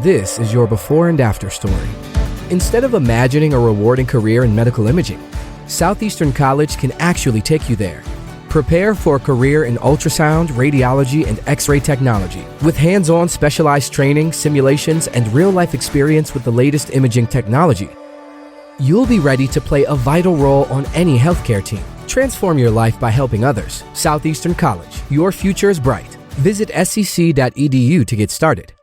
This is your before and after story. Instead of imagining a rewarding career in medical imaging, Southeastern College can actually take you there. Prepare for a career in ultrasound, radiology, and X-ray technology with hands-on specialized training, simulations, and real-life experience with the latest imaging technology. You'll be ready to play a vital role on any healthcare team. Transform your life by helping others. Southeastern College. Your future is bright. Visit scc.edu to get started.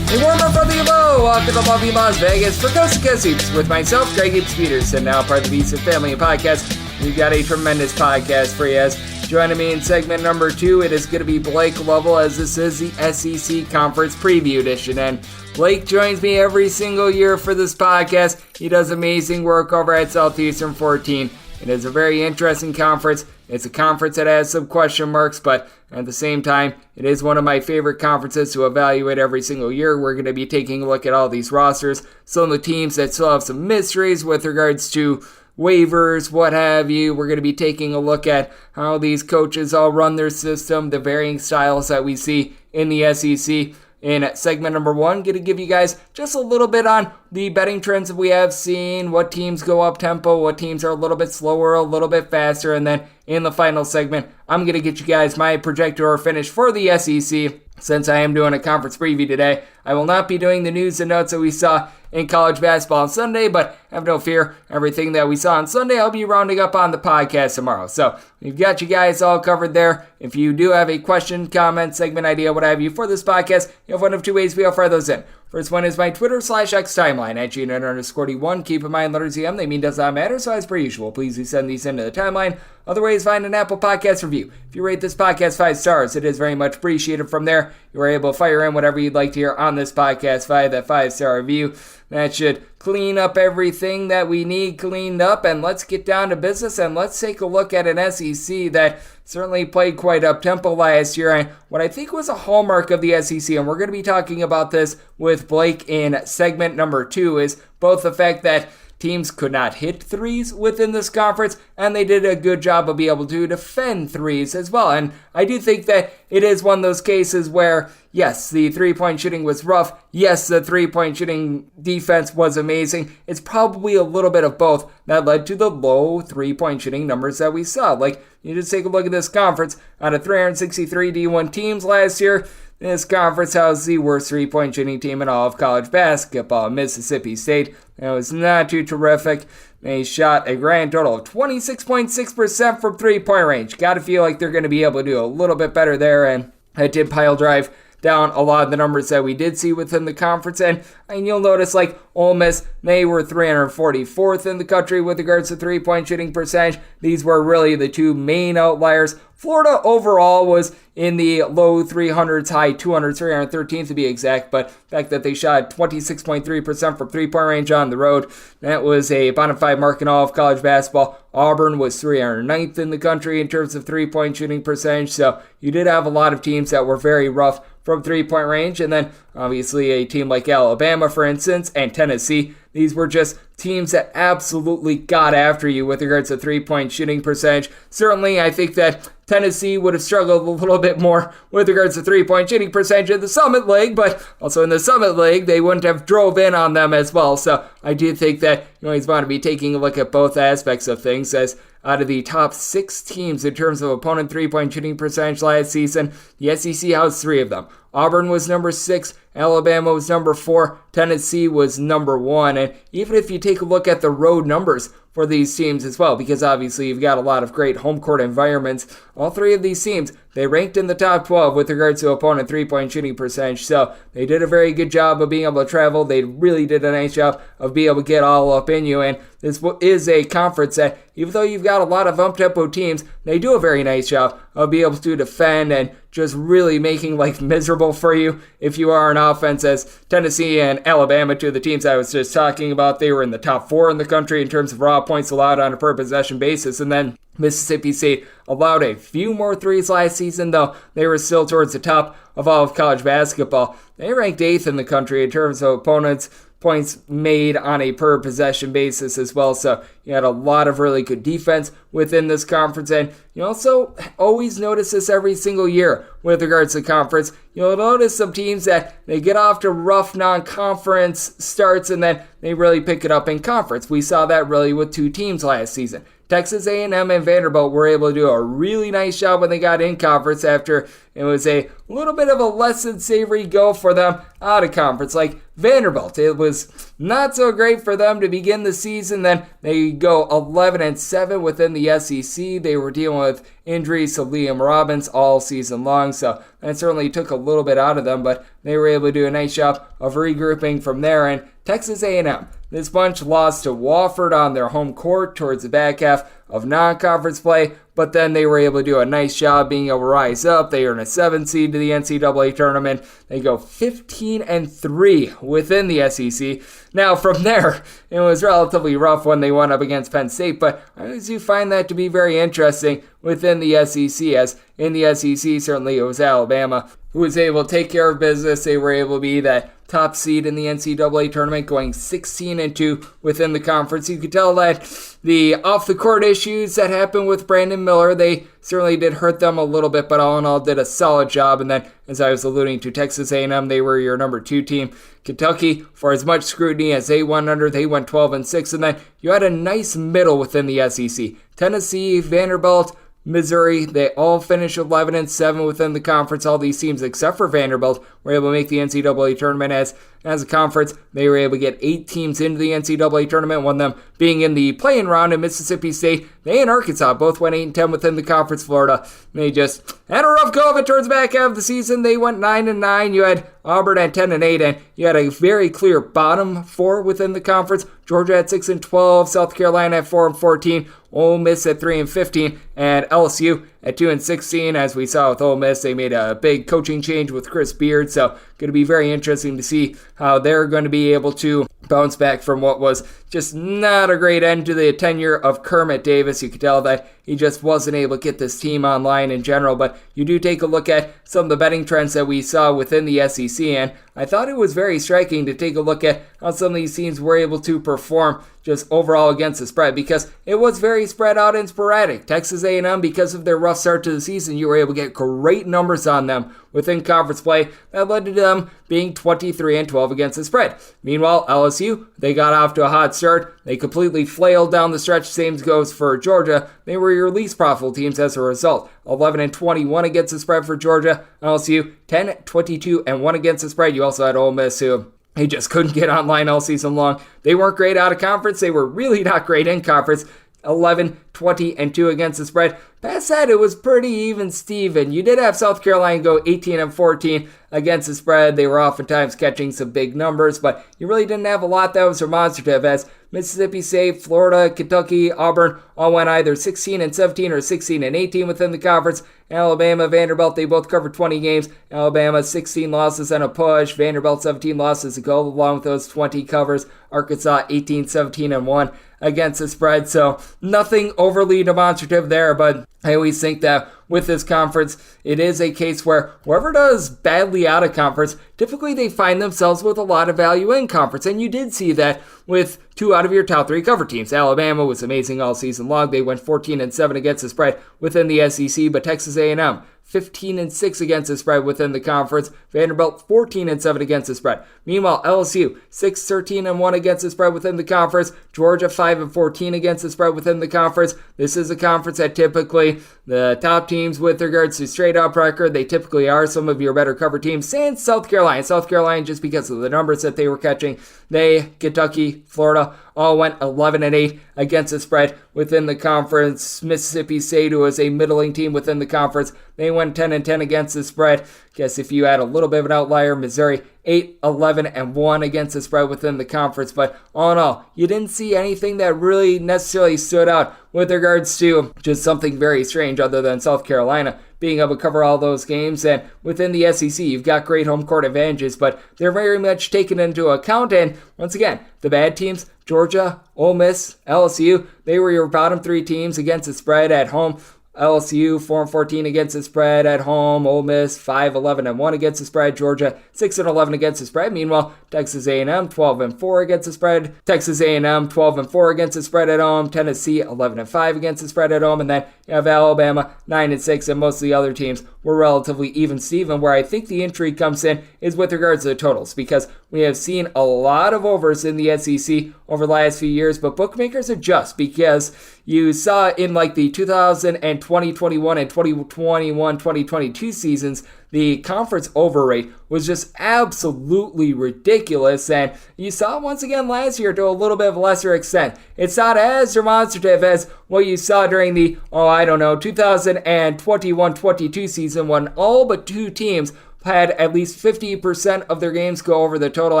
A warm up from the above. Welcome to lovely Las Vegas for Coast to Coast Hoops with myself, Greg Peterson, now part of the Beast Family Podcast. We've got a tremendous podcast for you. As joining me in segment number 2, it is going to be Blake Lovell, as this is the SEC Conference Preview Edition. And Blake joins me every single year for this podcast. He does amazing work over at Southeastern 14. It is a very interesting conference. It's a conference that has some question marks, but at the same time, it is one of my favorite conferences to evaluate every single year. We're going to be taking a look at all these rosters, some of the teams that still have some mysteries with regards to waivers, what have you. We're going to be taking a look at how these coaches all run their system, the varying styles that we see in the SEC. In segment number 1, going to give you guys just a little bit on the betting trends that we have seen, what teams go up tempo, what teams are a little bit slower, a little bit faster, and then in the final segment, I'm going to get you guys my projector or finish for the SEC. Since I am doing a conference preview today, I will not be doing the news and notes that we saw in college basketball on Sunday, but have no fear, everything that we saw on Sunday, I'll be rounding up on the podcast tomorrow. So we've got you guys all covered there. If you do have a question, comment, segment idea, what have you for this podcast, you have one of two ways we'll fire those in. First one is my Twitter/X timeline at @GNN_D1. Keep in mind, letters EM, they mean does not matter, so as per usual, please do send these into the timeline. Other ways, find an Apple Podcast review. If you rate this podcast 5 stars, it is very much appreciated. From there, you are able to fire in whatever you'd like to hear on this podcast via that 5-star review. That should clean up everything that we need cleaned up, and let's get down to business, and let's take a look at an SEC that certainly played quite up-tempo last year, and what I think was a hallmark of the SEC, and we're going to be talking about this with Blake in segment number 2, is both the fact that teams could not hit threes within this conference, and they did a good job of being able to defend threes as well. And I do think that it is one of those cases where, yes, the three-point shooting was rough. Yes, the three-point shooting defense was amazing. It's probably a little bit of both that led to the low three-point shooting numbers that we saw. Like, you just take a look at this conference. Out of 363 D1 teams last year, this conference housed the worst three-point shooting team in all of college basketball, Mississippi State. That was not too terrific. They shot a grand total of 26.6% from three-point range. Got to feel like they're going to be able to do a little bit better there, and that did pile drive down a lot of the numbers that we did see within the conference. And you'll notice, like, Ole Miss, they were 344th in the country with regards to three-point shooting percentage. These were really the two main outliers. Florida overall was in the low 300s, high 200s, 313th to be exact, but the fact that they shot 26.3% from three-point range on the road, that was a bottom 5 mark in all of college basketball. Auburn was 309th in the country in terms of three-point shooting percentage, so you did have a lot of teams that were very rough from three-point range, and then obviously a team like Alabama, for instance, and Tennessee. These were just teams that absolutely got after you with regards to three-point shooting percentage. Certainly, I think that Tennessee would have struggled a little bit more with regards to three-point shooting percentage in the Summit League, but also in the Summit League, they wouldn't have drove in on them as well. So I do think that you always want to be taking a look at both aspects of things, as out of the top 6 teams in terms of opponent three-point shooting percentage last season, the SEC housed 3 of them. Auburn was number 6, Alabama was number 4, Tennessee was number 1, and even if you take a look at the road numbers for these teams as well, because obviously you've got a lot of great home court environments, all 3 of these teams, they ranked in the top 12 with regards to opponent three-point shooting percentage, so they did a very good job of being able to travel. They really did a nice job of being able to get all up in you, and this is a conference that, even though you've got a lot of up-tempo teams, they do a very nice job of being able to defend and just really making life miserable for you if you are on offense, as Tennessee and Alabama, two of the teams I was just talking about, they were in the top 4 in the country in terms of raw points allowed on a per possession basis, and then Mississippi State allowed a few more threes last season, though they were still towards the top of all of college basketball. They ranked 8th in the country in terms of opponents points made on a per possession basis as well. So you had a lot of really good defense within this conference. And you also always notice this every single year with regards to conference. You'll notice some teams that they get off to rough non-conference starts and then they really pick it up in conference. We saw that really with two teams last season. Texas A&M and Vanderbilt were able to do a really nice job when they got in conference after it was a little bit of a less than savory go for them out of conference. Like Vanderbilt, it was not so great for them to begin the season. Then they go 11-7 within the SEC. They were dealing with injuries to Liam Robbins all season long, so that certainly took a little bit out of them, but they were able to do a nice job of regrouping from there. And Texas A&M, this bunch lost to Wofford on their home court towards the back half of non-conference play, but then they were able to do a nice job being able to rise up. They earn a 7 seed to the NCAA tournament. They go 15-3 within the SEC. Now, from there, it was relatively rough when they went up against Penn State, but I always do find that to be very interesting within the SEC, as in the SEC, certainly it was Alabama who was able to take care of business. They were able to be that top seed in the NCAA tournament, going 16-2 within the conference. You could tell that the off-the-court issues that happened with Brandon Miller, they certainly did hurt them a little bit, but all in all did a solid job. And then, as I was alluding to, Texas A&M, they were your number 2 team. Kentucky, for as much scrutiny as they went under, they went 12-6. And then you had a nice middle within the SEC. Tennessee, Vanderbilt, Missouri, they all finished 11-7 within the conference. All these teams, except for Vanderbilt, were able to make the NCAA tournament as a conference. They were able to get 8 teams into the NCAA tournament, one of them being in the play-in round in Mississippi State. They and Arkansas both went 8-10 within the conference. Florida, they just had a rough go of it towards the back half of the season. They went 9-9. You had Auburn at 10-8, and you had a very clear bottom 4 within the conference. Georgia at 6-12, South Carolina at 4-14, Ole Miss at 3-15, and LSU at 2-16. As we saw with Ole Miss, they made a big coaching change with Chris Beard, so going to be very interesting to see how they're going to be able to bounce back from what was just not a great end to the tenure of Kermit Davis. You could tell that he just wasn't able to get this team online in general, but you do take a look at some of the betting trends that we saw within the SEC, and I thought it was very striking to take a look at how some of these teams were able to perform just overall against the spread, because it was very spread out and sporadic. Texas A&M, because of their rough start to the season, you were able to get great numbers on them within conference play. That led to them being 23-12 against the spread. Meanwhile, LSU, they got off to a hot start. They completely flailed down the stretch. Same goes for Georgia. They were your least profitable teams as a result. 11-21 against the spread for Georgia. LSU 10-22-1 against the spread. You also had Ole Miss, who they just couldn't get online all season long. They weren't great out of conference. They were really not great in conference. 11-20-2 against the spread. Past that, it was pretty even Steven. You did have South Carolina go 18-14 against the spread. They were oftentimes catching some big numbers, but you really didn't have a lot that was demonstrative, as Mississippi State, Florida, Kentucky, Auburn all went either 16-17 or 16-18 within the conference. Alabama, Vanderbilt, they both covered 20 games. Alabama, 16 losses and a push. Vanderbilt, 17 losses to go along with those 20 covers. Arkansas, 18-17-1 against the spread. So nothing overly demonstrative there, but I always think that with this conference, it is a case where whoever does badly out of conference, typically they find themselves with a lot of value in conference. And you did see that with 2 out of your top 3 cover teams. Alabama was amazing all season long. They went 14-7 against the spread within the SEC, but Texas A&M 15-6 against the spread within the conference. Vanderbilt 14-7 against the spread. Meanwhile, LSU 6-13-1 against the spread within the conference. Georgia 5-14 against the spread within the conference. This is a conference that typically the top teams with regards to straight up record, they typically are some of your better cover teams. And South Carolina. South Carolina, just because of the numbers that they were catching, they, Kentucky, Florida, all went 11-8 against the spread within the conference. Mississippi State, who was a middling team within the conference, they went 10-10 against the spread. Guess if you had a little bit of an outlier, Missouri 8-11-1 against the spread within the conference. But all in all, you didn't see anything that really necessarily stood out with regards to just something very strange other than South Carolina being able to cover all those games. And within the SEC, you've got great home court advantages, but they're very much taken into account. And once again, the bad teams, Georgia, Ole Miss, LSU, they were your bottom 3 teams against the spread at home. LSU 4-14 against the spread at home. Ole Miss 5-11-1 against the spread. Georgia 6-11 against the spread. Meanwhile, Texas A&M 12-4 against the spread. Texas A&M 12-4 against the spread at home. Tennessee 11-5 against the spread at home, and then you have Alabama 9-6, and most of the other teams were relatively even Steven. Where I think the intrigue comes in is with regards to the totals, because we have seen a lot of overs in the SEC over the last few years, but bookmakers adjust, because you saw in like the 2021 and 2022 seasons, the conference over rate was just absolutely ridiculous, and you saw it once again last year to a little bit of a lesser extent. It's not as demonstrative as what you saw during the, 2021-22 season, when all but two teams had at least 50% of their games go over the total,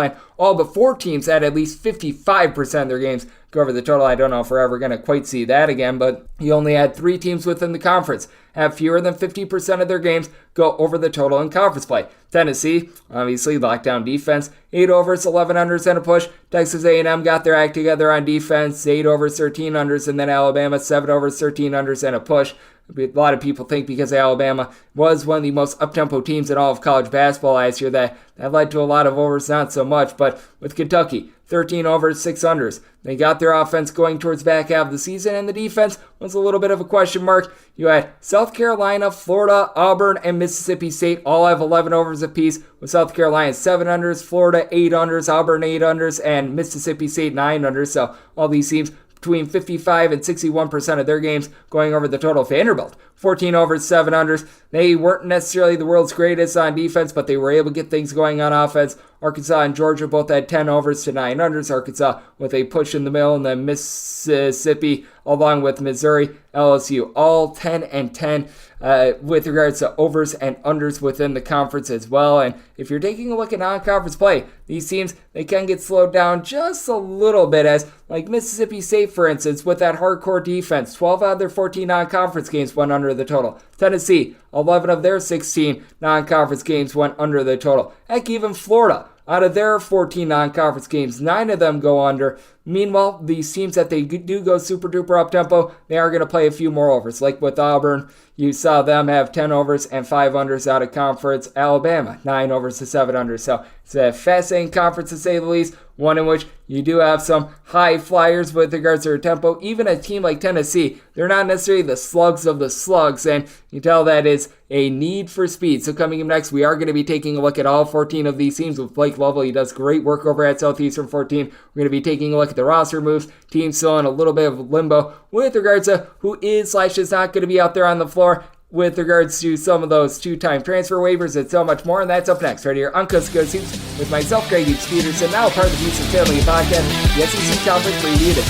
and all but four teams had at least 55% of their games go over the total. I don't know if we're ever going to quite see that again, but you only had three teams within the conference have fewer than 50% of their games go over the total in conference play. Tennessee, obviously, lockdown defense, 8 overs, 11 unders, and a push. Texas A&M got their act together on defense, 8 overs, 13 unders, and then Alabama, 7 overs, 13 unders, and a push. A lot of people think because Alabama was one of the most up-tempo teams in all of college basketball last year that led to a lot of overs, not so much. But with Kentucky, 13 overs, 6 unders. They got their offense going towards the back half of the season, and the defense was a little bit of a question mark. You had South Carolina, Florida, Auburn, and Mississippi State all have 11 overs apiece, with South Carolina 7 unders, Florida 8 unders, Auburn 8 unders, and Mississippi State 9 unders. So all these teams between 55 and 61% of their games going over the total. Vanderbilt, 14 overs, 7 unders. They weren't necessarily the world's greatest on defense, but they were able to get things going on offense. Arkansas and Georgia both had 10 overs to 9 unders. Arkansas with a push in the middle, and then Mississippi along with Missouri, LSU, all 10 and 10 with regards to overs and unders within the conference as well. And if you're taking a look at non-conference play, these teams, they can get slowed down just a little bit, as like Mississippi State, for instance, with that hardcore defense, 12 out of their 14 non-conference games went under the total. Tennessee, 11 of their 16 non-conference games went under the total. Heck, even Florida, out of their 14 non-conference games, 9 of them go under. Meanwhile, these teams that they do go super duper up tempo, they are going to play a few more overs. Like with Auburn, you saw them have 10 overs and 5 unders out of conference. Alabama, 9 overs to 7 unders. So it's a fascinating conference to say the least. One in which you do have some high flyers with regards to their tempo. Even a team like Tennessee, they're not necessarily the slugs of the slugs, and you tell that is a need for speed. So coming up next, we are going to be taking a look at all 14 of these teams with Blake Lovell. He does great work over at Southeastern 14. We're going to be taking a look at the roster moves, teams still in a little bit of limbo with regards to who is / is not going to be out there on the floor, with regards to some of those two-time transfer waivers and so much more. And that's up next right here on Coast to Coast Hoops with myself, Greg Peterson, now part of the Houston Family Podcast, the SEC Conference Preview Edition.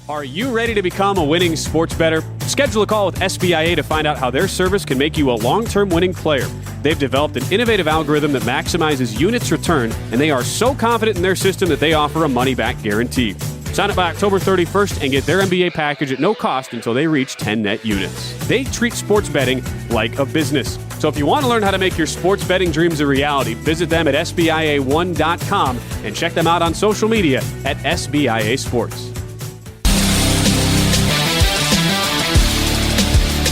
Are you ready to become a winning sports bettor? Schedule a call with SBIA to find out how their service can make you a long-term winning player. They've developed an innovative algorithm that maximizes units return, and they are so confident in their system that they offer a money-back guarantee. Sign up by October 31st and get their MBA package at no cost until they reach 10 net units. They treat sports betting like a business. So if you want to learn how to make your sports betting dreams a reality, visit them at SBIA1.com and check them out on social media at SBIA Sports.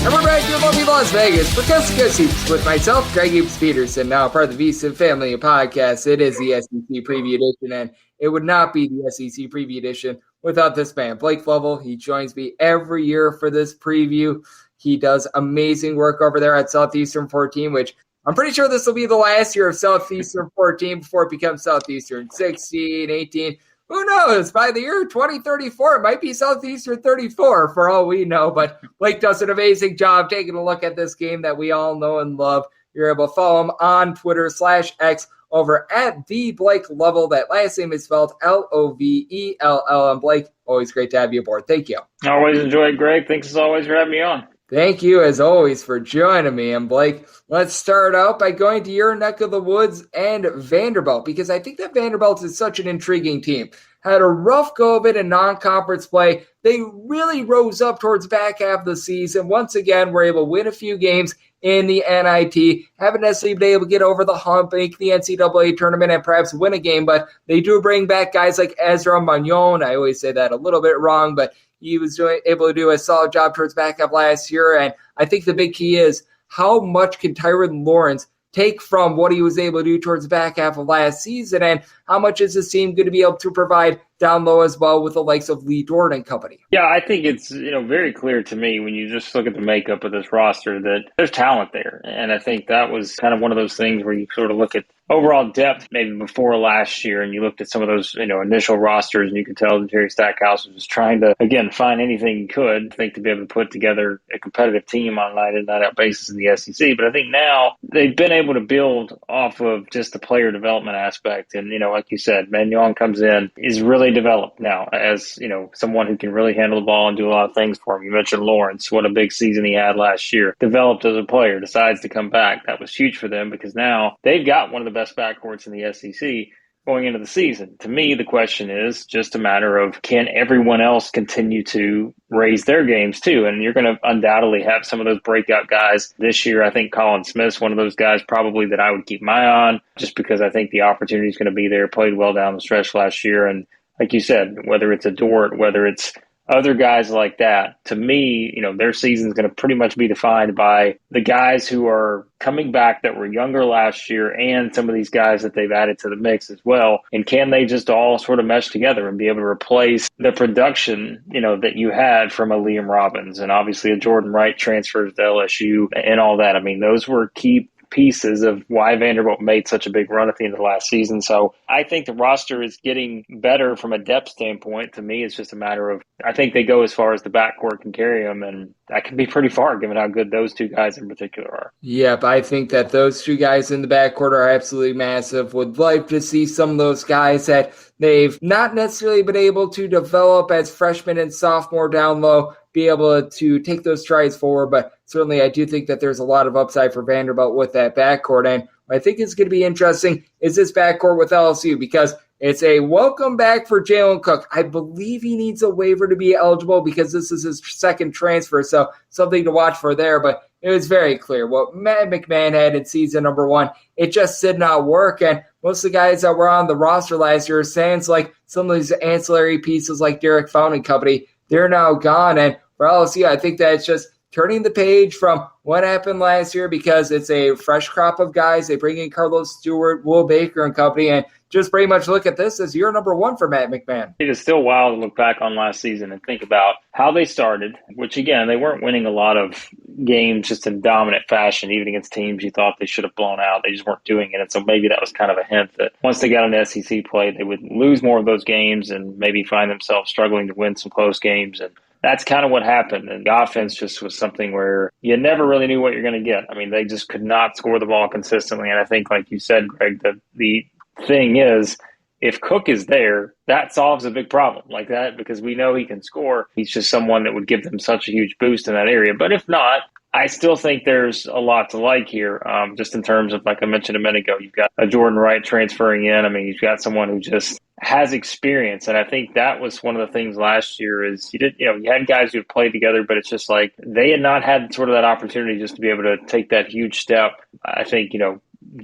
And we're back here in Las Vegas for Coast to Coast Hoops with myself, Greg Peterson, now part of the VSiN Family Podcast. It is the SEC Preview Edition, and it would not be the SEC Preview Edition without this man, Blake Lovell. He joins me every year for this preview. He does amazing work over there at Southeastern 14, which I'm pretty sure this will be the last year of Southeastern 14 before it becomes Southeastern 16, 18. Who knows? By the year 2034, it might be Southeastern 34 for all we know. But Blake does an amazing job taking a look at this game that we all know and love. You're able to follow him on Twitter /X over at the Blake Lovell. That last name is spelled Lovell. And Blake, always great to have you aboard. Thank you. Always enjoy it, Greg. Thanks as always for having me on. Thank you, as always, for joining me. And Blake, let's start out by going to your neck of the woods and Vanderbilt, because I think that Vanderbilt is such an intriguing team. Had a rough go of it in non-conference play. They really rose up towards the back half of the season. Once again, were able to win a few games in the NIT. Haven't necessarily been able to get over the hump, make the NCAA tournament, and perhaps win a game, but they do bring back guys like Ezra Magnon. I always say that a little bit wrong, but he was able to do a solid job towards back half last year. And I think the big key is how much can Tyron Lawrence take from what he was able to do towards the back half of last season, and how much is this team going to be able to provide down low as well with the likes of Lee Dort and company? Yeah, I think it's very clear to me when you just look at the makeup of this roster that there's talent there. And I think that was kind of one of those things where you sort of look at overall depth maybe before last year, and you looked at some of those initial rosters, and you could tell that Jerry Stackhouse was just trying to, again, find anything he could, I think, to be able to put together a competitive team on a night-in, night-out basis in the SEC. But I think now they've been able to build off of just the player development aspect. And, like you said, Mannion comes in, is really developed now as, someone who can really handle the ball and do a lot of things for him. You mentioned Lawrence, what a big season he had last year. Developed as a player, decides to come back. That was huge for them because now they've got one of the best backcourts in the SEC going into the season. To me, the question is just a matter of, can everyone else continue to raise their games too? And you're going to undoubtedly have some of those breakout guys this year. I think Colin Smith's one of those guys probably that I would keep my eye on, just because I think the opportunity is going to be there. Played well down the stretch last year. And like you said, whether it's a Dort, whether it's other guys like that, to me, their season is going to pretty much be defined by the guys who are coming back that were younger last year and some of these guys that they've added to the mix as well. And can they just all sort of mesh together and be able to replace the production, that you had from a Liam Robbins and obviously a Jordan Wright transfers to LSU and all that. I mean, those were key pieces of why Vanderbilt made such a big run at the end of the last season. So I think the roster is getting better from a depth standpoint. To me, it's just a matter of, I think they go as far as the backcourt can carry them, and that can be pretty far given how good those two guys in particular are. Yep, I think that those two guys in the backcourt are absolutely massive. Would like to see some of those guys that they've not necessarily been able to develop as freshmen and sophomore down low be able to take those strides forward, but certainly I do think that there's a lot of upside for Vanderbilt with that backcourt. And what I think is going to be interesting is this backcourt with LSU, because it's a welcome back for Jalen Cook. I believe he needs a waiver to be eligible because this is his second transfer, so something to watch for there. But it was very clear what Matt McMahon had in season number one. It just did not work, and most of the guys that were on the roster last year, sounds like some of these ancillary pieces like Derek Fountain and company, they're now gone. And for LSU, I think that it's just turning the page from what happened last year, because it's a fresh crop of guys. They bring in Carlos Stewart, Will Baker and company, and just pretty much look at this as year number one for Matt McMahon. It is still wild to look back on last season and think about how they started, which again, they weren't winning a lot of games just in dominant fashion, even against teams you thought they should have blown out. They just weren't doing it. And so maybe that was kind of a hint that once they got into SEC play, they would lose more of those games and maybe find themselves struggling to win some close games. And that's kind of what happened. And the offense just was something where you never really knew what you're going to get. I mean, they just could not score the ball consistently. And I think, like you said, Greg, the thing is, if Cook is there, that solves a big problem like that, because we know he can score. He's just someone that would give them such a huge boost in that area. But if not, I still think there's a lot to like here, just in terms of, like I mentioned a minute ago, you've got a Jordan Wright transferring in. I mean, you've got someone who just has experience. And I think that was one of the things last year is you had guys who had played together, but it's just like they had not had sort of that opportunity just to be able to take that huge step. I think,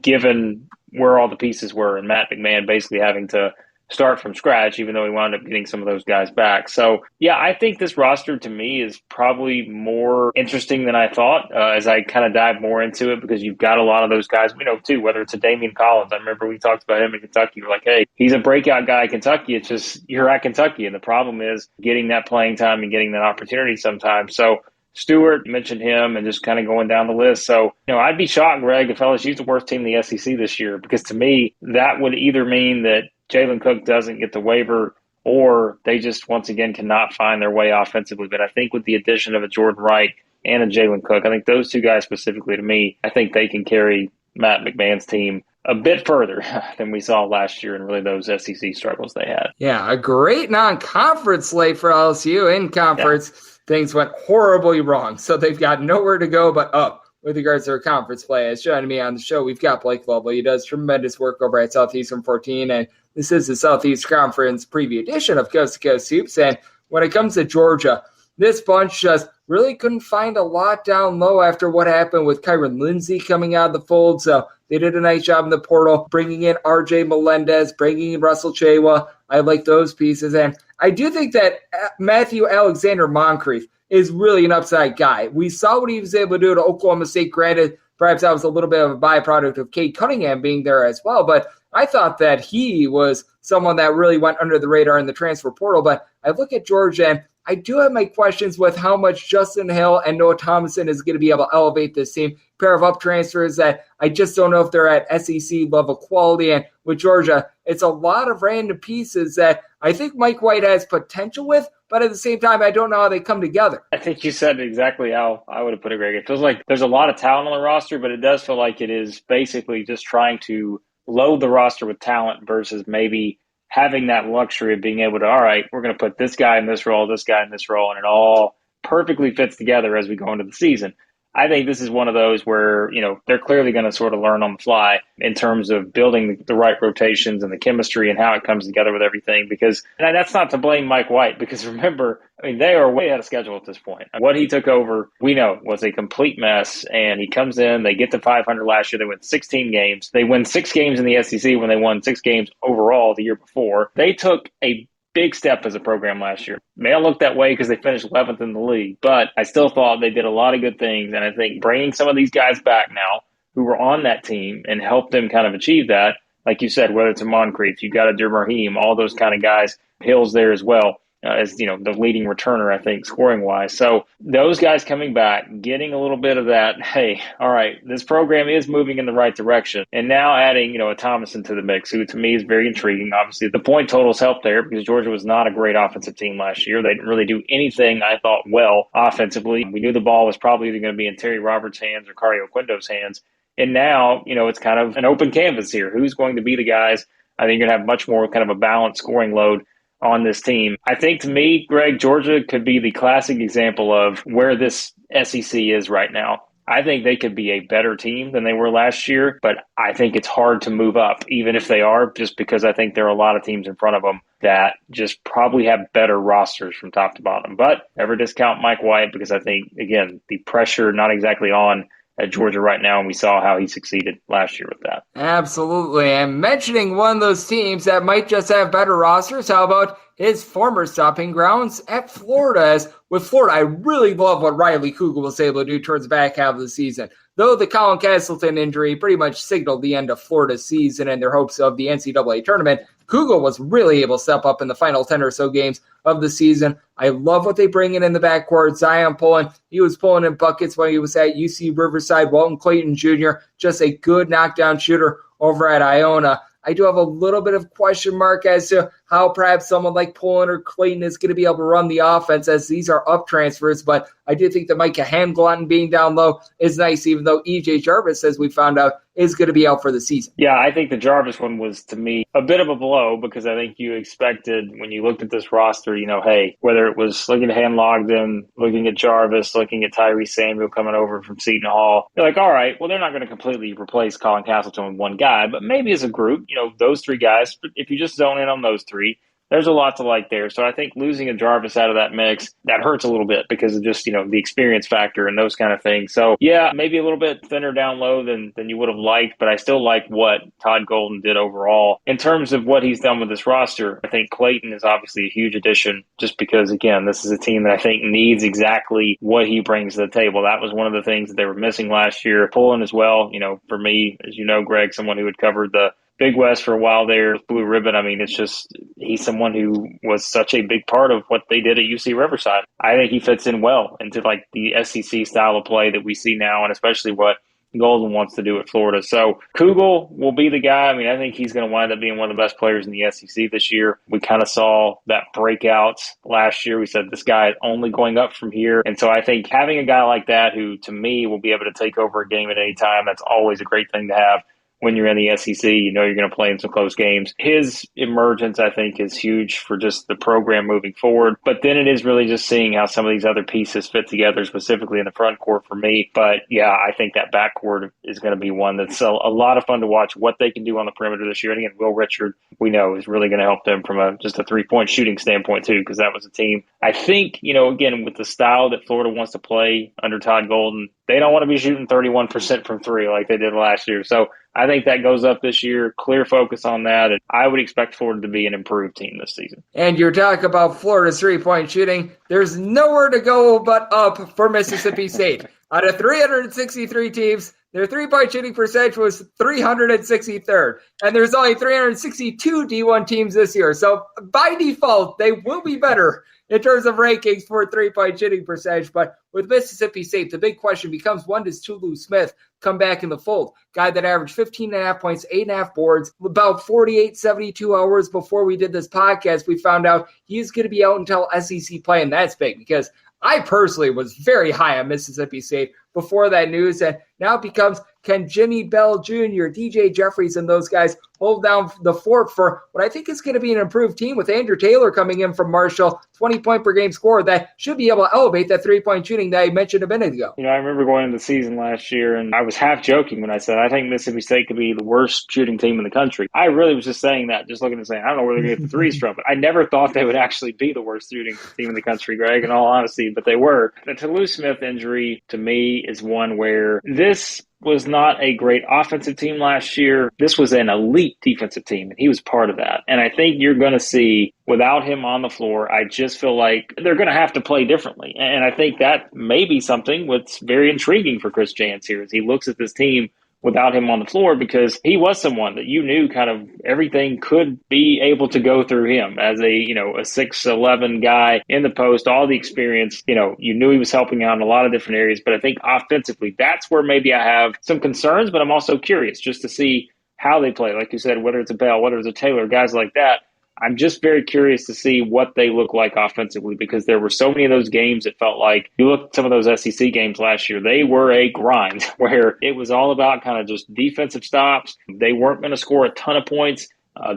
given where all the pieces were and Matt McMahon basically having to start from scratch, even though he wound up getting some of those guys back. So, yeah, I think this roster to me is probably more interesting than I thought as I kind of dive more into it, because you've got a lot of those guys, we know too, whether it's a Damian Collins. I remember we talked about him in Kentucky. We're like, hey, he's a breakout guy at Kentucky. It's just you're at Kentucky. And the problem is getting that playing time and getting that opportunity sometimes. So Stewart, mentioned him, and just kind of going down the list. So, I'd be shocked, Greg, if LSU's the worst team in the SEC this year, because to me, that would either mean that Jalen Cook doesn't get the waiver, or they just, once again, cannot find their way offensively. But I think with the addition of a Jordan Wright and a Jalen Cook, I think those two guys specifically to me, I think they can carry Matt McMahon's team a bit further than we saw last year and really those SEC struggles they had. Yeah, a great non-conference slate for LSU. In conference, things went horribly wrong. So they've got nowhere to go but up with regards to their conference play. As joining me on the show, we've got Blake Lovell. He does tremendous work over at Southeastern 14, and this is the Southeast Conference preview edition of Coast to Coast Hoops. And when it comes to Georgia, this bunch just really couldn't find a lot down low after what happened with Kyron Lindsey coming out of the fold. So they did a nice job in the portal, bringing in RJ Melendez, bringing in Russell Chewa. I like those pieces. And I do think that Matthew Alexander Moncrief is really an upside guy. We saw what he was able to do at Oklahoma State. Granted, perhaps that was a little bit of a byproduct of Cade Cunningham being there as well, but I thought that he was someone that really went under the radar in the transfer portal. But I look at Georgia, and I do have my questions with how much Justin Hill and Noah Thomason is going to be able to elevate this team. Pair of up transfers that I just don't know if they're at SEC level quality. And with Georgia, it's a lot of random pieces that I think Mike White has potential with, but at the same time, I don't know how they come together. I think you said exactly how I would have put it, Greg. It feels like there's a lot of talent on the roster, but it does feel like it is basically just trying to load the roster with talent versus maybe having that luxury of being able to, all right, we're going to put this guy in this role, and it all perfectly fits together as we go into the season. I think this is one of those where, they're clearly going to sort of learn on the fly in terms of building the right rotations and the chemistry and how it comes together with everything. Because, and that's not to blame Mike White, because remember, they are way out of schedule at this point. What he took over, we know, was a complete mess. And he comes in, they get to 500 last year. They win 16 games. They win 6 games in the SEC when they won 6 games overall the year before. They took a big step as a program last year. May not look that way because they finished 11th in the league, but I still thought they did a lot of good things. And I think bringing some of these guys back now who were on that team and help them kind of achieve that, like you said, whether it's a Moncrief, you got a Raheem, all those kind of guys, Hill's there as well. As the leading returner, I think, scoring wise. So those guys coming back, getting a little bit of that, hey, all right, this program is moving in the right direction. And now adding, a Thomason to the mix, who to me is very intriguing. Obviously, the point totals helped there because Georgia was not a great offensive team last year. They didn't really do anything, I thought, well offensively. We knew the ball was probably either going to be in Terry Roberts' hands or Cario Quindo's hands. And now, it's kind of an open canvas here. Who's going to be the guys? I think you're going to have much more kind of a balanced scoring load on this team. I think to me, Greg, Georgia could be the classic example of where this SEC is right now. I think they could be a better team than they were last year, but I think it's hard to move up, even if they are, just because I think there are a lot of teams in front of them that just probably have better rosters from top to bottom. But never discount Mike White because I think, again, the pressure not exactly on at Georgia right now, and we saw how he succeeded last year with that. Absolutely. And mentioning one of those teams that might just have better rosters, how about his former stopping grounds at Florida? As with Florida, I really love what Riley Kugel was able to do towards the back half of the season. Though the Colin Castleton injury pretty much signaled the end of Florida's season and their hopes of the NCAA tournament, Kugel was really able to step up in the final 10 or so games of the season. I love what they bring in the backcourt. Zion pulling. He was pulling in buckets when he was at UC Riverside. Walton Clayton Jr., just a good knockdown shooter over at Iona. I do have a little bit of question mark as to how perhaps someone like Pullen or Clayton is going to be able to run the offense, as these are up transfers. But I do think that Micah Handglotton being down low is nice, even though E.J. Jarvis, as we found out, is going to be out for the season. Yeah, I think the Jarvis one was, to me, a bit of a blow because I think you expected when you looked at this roster, hey, whether it was looking at Handlogden, looking at Jarvis, looking at Tyrese Samuel coming over from Seton Hall, you're like, all right, well, they're not going to completely replace Colin Castleton with one guy, but maybe as a group, those 3 guys, if you just zone in on those 3, there's a lot to like there. So I think losing a Jarvis out of that mix, that hurts a little bit because of just, the experience factor and those kind of things. So yeah, maybe a little bit thinner down low than you would have liked, but I still like what Todd Golden did overall. In terms of what he's done with this roster, I think Clayton is obviously a huge addition just because, again, this is a team that I think needs exactly what he brings to the table. That was one of the things that they were missing last year. Pulling as well, for me, as you know, Greg, someone who had covered the Big West for a while there, Blue Ribbon. It's just, he's someone who was such a big part of what they did at UC Riverside. I think he fits in well into like the SEC style of play that we see now, and especially what Golden wants to do at Florida. So Kugel will be the guy. I think he's going to wind up being one of the best players in the SEC this year. We kind of saw that breakout last year. We said this guy is only going up from here. And so I think having a guy like that who, to me, will be able to take over a game at any time, that's always a great thing to have. When you're in the SEC, you're going to play in some close games. His emergence, I think, is huge for just the program moving forward. But then it is really just seeing how some of these other pieces fit together, specifically in the front court for me. But yeah, I think that backcourt is going to be one that's a lot of fun to watch what they can do on the perimeter this year. And again, Will Richard, we know, is really going to help them from just a 3-point shooting standpoint too, because that was a team. I think, again, with the style that Florida wants to play under Todd Golden, they don't want to be shooting 31% from 3 like they did last year. So I think that goes up this year, clear focus on that, and I would expect Florida to be an improved team this season. And you're talking about Florida's three-point shooting. There's nowhere to go but up for Mississippi State. Out of 363 teams, their three-point shooting percentage was 363rd. And there's only 362 D1 teams this year. So by default, they will be better in terms of rankings for three-point shooting percentage. But with Mississippi State, the big question becomes, when does Tulu Smith come back in the fold? Guy that averaged 15.5 points, 8.5 boards, about 48, 72 hours before we did this podcast, we found out he's going to be out until SEC play, and that's big because I personally was very high on Mississippi State before that news, and now it becomes, can Jimmy Bell Jr., DJ Jeffries, and those guys hold down the fort for what I think is going to be an improved team with Andrew Taylor coming in from Marshall, 20-point-per-game scorer that should be able to elevate that three-point shooting that I mentioned a minute ago. I remember going into the season last year, and I was half joking when I said I think Mississippi State could be the worst shooting team in the country. I really was just saying that, just looking and saying, I don't know where they're going to get the threes from, but I never thought they would actually be the worst shooting team in the country, Greg, in all honesty, but they were. The Tulu Smith injury, to me, is one where this was not a great offensive team last year. This was an elite defensive team, and he was part of that. And I think you're going to see, without him on the floor, I just feel like they're going to have to play differently. And I think that may be something that's very intriguing for Chris Jans here as he looks at this team without him on the floor, because he was someone that you knew kind of everything could be able to go through him as a 6'11" guy in the post, all the experience. You knew he was helping out in a lot of different areas, but I think offensively, that's where maybe I have some concerns, but I'm also curious just to see how they play. Like you said, whether it's a Bell, whether it's a Taylor, guys like that. I'm just very curious to see what they look like offensively, because there were so many of those games that felt like, you look at some of those SEC games last year, they were a grind where it was all about kind of just defensive stops. They weren't going to score a ton of points.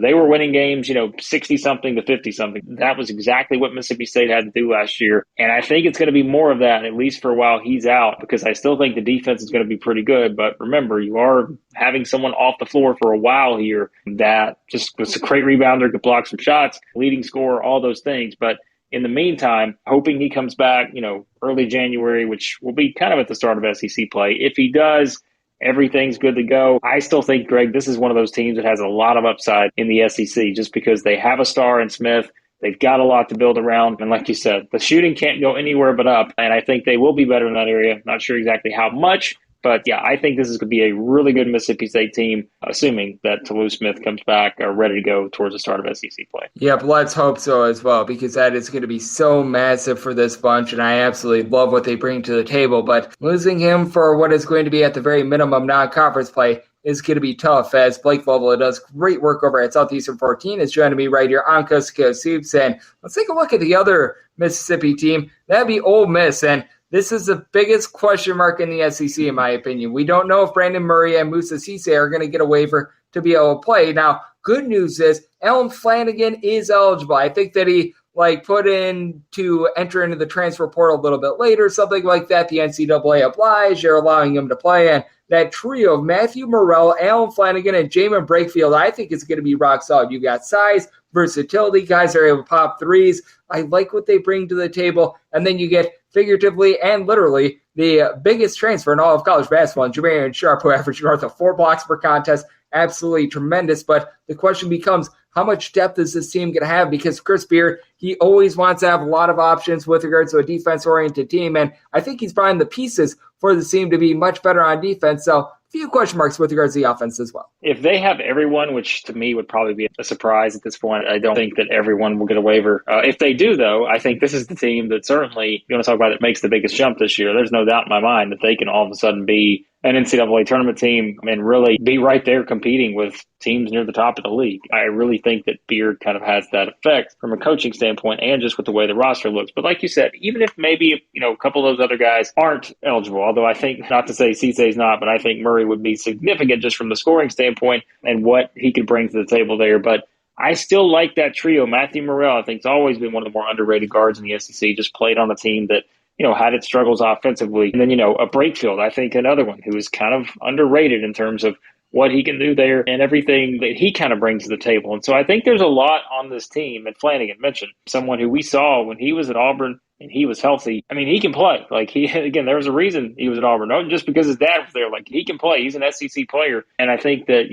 They were winning games, 60-something to 50-something. That was exactly what Mississippi State had to do last year. And I think it's going to be more of that, at least for a while he's out, because I still think the defense is going to be pretty good. But remember, you are having someone off the floor for a while here that just was a great rebounder, could block some shots, leading scorer, all those things. But in the meantime, hoping he comes back, early January, which will be kind of at the start of SEC play. If he does, everything's good to go. I still think, Greg, this is one of those teams that has a lot of upside in the SEC just because they have a star in Smith. They've got a lot to build around. And like you said, the shooting can't go anywhere but up. And I think they will be better in that area. Not sure exactly how much. But yeah, I think this is going to be a really good Mississippi State team, assuming that Tulu Smith comes back ready to go towards the start of SEC play. Yep, let's hope so as well, because that is going to be so massive for this bunch, and I absolutely love what they bring to the table. But losing him for what is going to be at the very minimum non-conference play is going to be tough, as Blake Lovell, who does great work over at Southeastern 14, is joining me right here on Coast to Coast Hoops. And let's take a look at the other Mississippi team. That'd be Ole Miss, and this is the biggest question mark in the SEC, in my opinion. We don't know if Brandon Murray and Musa Cisse are going to get a waiver to be able to play. Now, good news is Alan Flanagan is eligible. I think that he put in to enter into the transfer portal a little bit later, something like that. The NCAA obliged. They're allowing him to play. And that trio of Matthew Morrell, Alan Flanagan, and Jamin Brakefield, I think is going to be rock solid. You got size, versatility, guys that are able to pop threes. I like what they bring to the table. And then you get, figuratively and literally, the biggest transfer in all of college basketball, Jermaine Sharp, who averaged north of 4 blocks per contest. Absolutely tremendous. But the question becomes, how much depth is this team going to have? Because Chris Beard, he always wants to have a lot of options with regards to a defense-oriented team. And I think he's buying the pieces for the team to be much better on defense. So a few question marks with regards to the offense as well. If they have everyone, which to me would probably be a surprise at this point, I don't think that everyone will get a waiver. If they do, though, I think this is the team that certainly, you want to talk about it, makes the biggest jump this year. There's no doubt in my mind that they can all of a sudden be an NCAA tournament team and really be right there competing with teams near the top of the league. I really think that Beard kind of has that effect from a coaching standpoint and just with the way the roster looks. But like you said, even if maybe, a couple of those other guys aren't eligible, although I think, not to say Cisse's not, but I think Murray would be significant just from the scoring standpoint and what he could bring to the table there. But I still like that trio. Matthew Morrell, I think, has always been one of the more underrated guards in the SEC, just played on a team that had its struggles offensively. And then, a Brakefield, I think another one who is kind of underrated in terms of what he can do there and everything that he kind of brings to the table. And so I think there's a lot on this team. And Flanagan mentioned someone who we saw when he was at Auburn and he was healthy. I mean, he can play. Like, again, there was a reason he was at Auburn. Not just because his dad was there. Like, he can play. He's an SEC player. And I think that,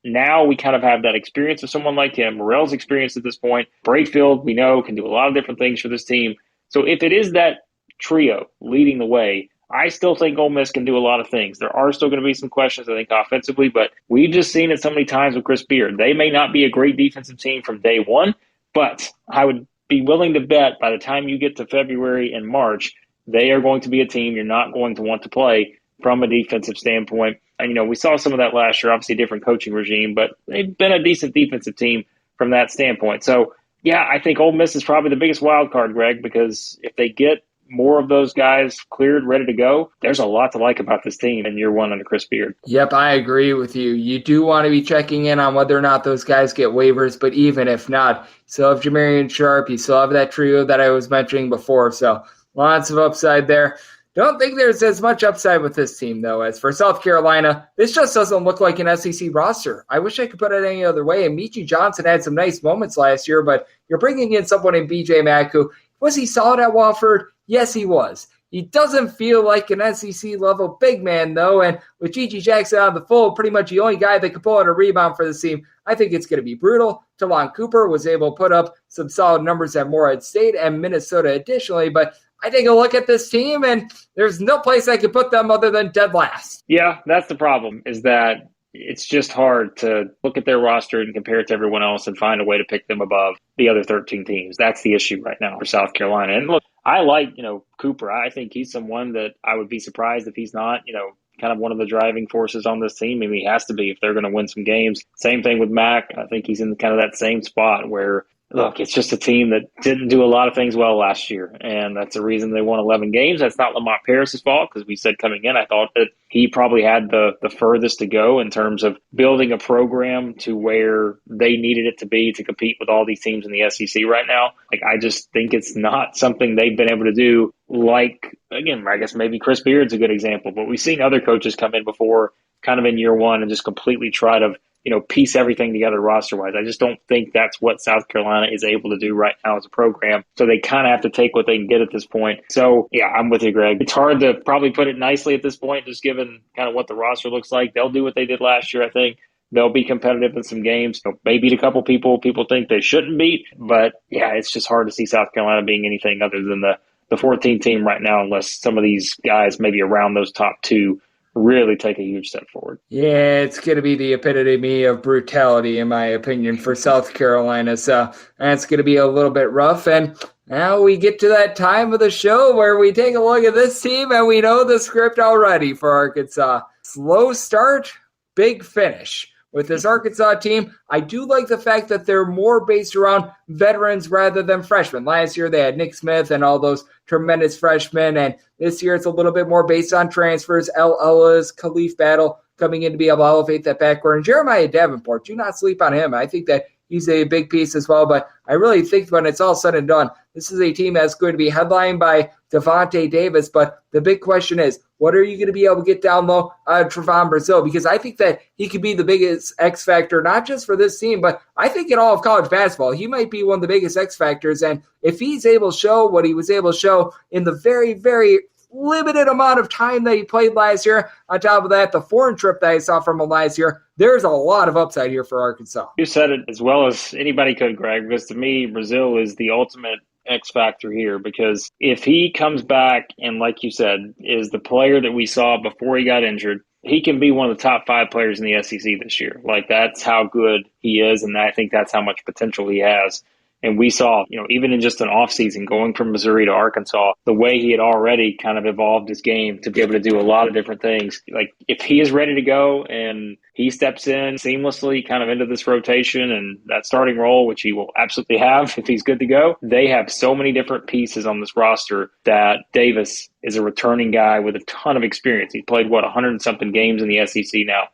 now we kind of have that experience of someone like him. Morrell's experience at this point. Brakefield, we know, can do a lot of different things for this team. So if it is that trio leading the way, I still think Ole Miss can do a lot of things. There are still going to be some questions, I think, offensively, but we've just seen it so many times with Chris Beard. They may not be a great defensive team from day one, but I would be willing to bet by the time you get to February and March, they are going to be a team you're not going to want to play from a defensive standpoint. And, we saw some of that last year, obviously a different coaching regime, but they've been a decent defensive team from that standpoint. So, yeah, I think Ole Miss is probably the biggest wild card, Greg, because if they get more of those guys cleared, ready to go, there's a lot to like about this team in year one under Chris Beard. Yep, I agree with you. You do want to be checking in on whether or not those guys get waivers, but even if not, you still have Jamarian Sharp, you still have that trio that I was mentioning before, so lots of upside there. Don't think there's as much upside with this team, though, as for South Carolina. This just doesn't look like an SEC roster. I wish I could put it any other way. And Michi Johnson had some nice moments last year, but you're bringing in someone in B.J. Mack who, was he solid at Wofford? Yes, he was. He doesn't feel like an SEC-level big man, though, and with Gigi Jackson on the full, pretty much the only guy that could pull out a rebound for this team, I think it's going to be brutal. Talon Cooper was able to put up some solid numbers at Morehead State and Minnesota additionally, but I take a look at this team, and there's no place I could put them other than dead last. Yeah, that's the problem, is that it's just hard to look at their roster and compare it to everyone else and find a way to pick them above the other 13 teams. That's the issue right now for South Carolina. And look, I like, Cooper. I think he's someone that I would be surprised if he's not, kind of one of the driving forces on this team. I mean, he has to be if they're going to win some games. Same thing with Mack. I think he's in kind of that same spot where, look, it's just a team that didn't do a lot of things well last year, and that's the reason they won 11 games. That's not Lamont Paris's fault, because we said coming in, I thought that he probably had the furthest to go in terms of building a program to where they needed it to be to compete with all these teams in the SEC right now. Like, I just think it's not something they've been able to do. Like, again, I guess maybe Chris Beard's a good example, but we've seen other coaches come in before kind of in year one and just completely try to piece everything together roster-wise. I just don't think that's what South Carolina is able to do right now as a program. So they kind of have to take what they can get at this point. So, yeah, I'm with you, Greg. It's hard to probably put it nicely at this point, just given kind of what the roster looks like. They'll do what they did last year, I think. They'll be competitive in some games. They beat a couple people think they shouldn't beat. But, yeah, it's just hard to see South Carolina being anything other than the 14th team right now, unless some of these guys maybe around those top two really take a huge step forward. Yeah, it's going to be the epitome of brutality, in my opinion, for South Carolina. So that's going to be a little bit rough. And now we get to that time of the show where we take a look at this team and we know the script already for Arkansas. Slow start, big finish. With this Arkansas team, I do like the fact that they're more based around veterans rather than freshmen. Last year, they had Nick Smith and all those tremendous freshmen, and this year it's a little bit more based on transfers. El Ellis, Khalif Battle coming in to be able to elevate that backcourt. And Jeremiah Davenport, do not sleep on him. I think that he's a big piece as well, but I really think when it's all said and done, this is a team that's going to be headlined by Devontae Davis, but the big question is, what are you going to be able to get down low out of Trevon Brazile? Because I think that he could be the biggest X factor, not just for this team, but I think in all of college basketball. He might be one of the biggest X factors, and if he's able to show what he was able to show in the very, very limited amount of time that he played last year, on top of that, the foreign trip that I saw from him last year, there's a lot of upside here for Arkansas. You said it as well as anybody could, Greg, because to me, Brazile is the ultimate X factor here, because if he comes back and, like you said, is the player that we saw before he got injured, he can be one of the top 5 players in the SEC this year. Like, that's how good he is, and I think that's how much potential he has. And we saw, even in just an offseason, going from Missouri to Arkansas, the way he had already kind of evolved his game to be able to do a lot of different things. Like, if he is ready to go and he steps in seamlessly kind of into this rotation and that starting role, which he will absolutely have if he's good to go, they have so many different pieces on this roster that Davis is a returning guy with a ton of experience. He played, 100-something games in the SEC now.